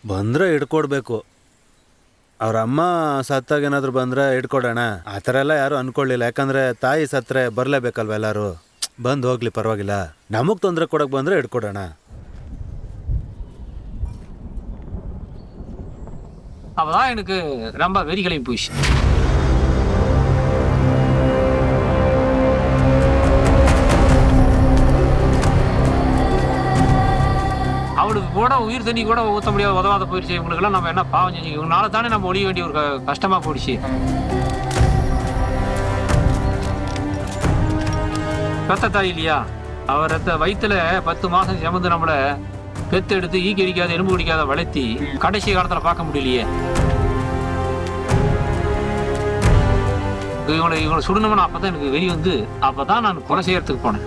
ಬಂದರೆ ಹಿಡ್ಕೊಡ್ಬೇಕು. ಅವ್ರ ಅಮ್ಮ ಸತ್ತಾಗ ಏನಾದರೂ ಬಂದರೆ ಹಿಡ್ಕೊಡೋಣ ಆ ಥರ ಎಲ್ಲ ಯಾರೂ ಅಂದ್ಕೊಳ್ಳಿಲ್ಲ. ಯಾಕಂದರೆ ತಾಯಿ ಸತ್ತರೆ ಬರಲೇಬೇಕಲ್ವ ಎಲ್ಲರೂ. ಬಂದು ಹೋಗ್ಲಿ ಪರವಾಗಿಲ್ಲ, ನಮಗೆ ತೊಂದರೆ ಕೊಡೋಕೆ ಬಂದರೆ ಹಿಡ್ಕೊಡೋಣ. அப்பதான் எனக்கு ரொம்ப வெறிகளையும் போயிடுச்சு. அவளுக்கு கூட உயிர் தண்ணி கூட ஊற்ற முடியாது, உதவாத போயிடுச்சு. இவங்களுக்கெல்லாம் நம்ம என்ன பாவம் செஞ்சு, இவங்களால தானே நம்ம ஒழிய வேண்டிய ஒரு கஷ்டமா போயிடுச்சு. ரத்த தாய் இல்லையா, அவர் ரத்த வயிற்றுல 10 மாசம் சுமந்து நம்மளை பெத்து எடுத்து ஈக்கி அடிக்காத எலும்பு குடிக்காத வளர்த்தி கடைசி காலத்துல பார்க்க முடியலையே. இவங்களை சுடணும்னு அப்பதான் எனக்கு வெறி வந்து, அப்பதான் நான் கொலை செய்யறதுக்கு போனேன்.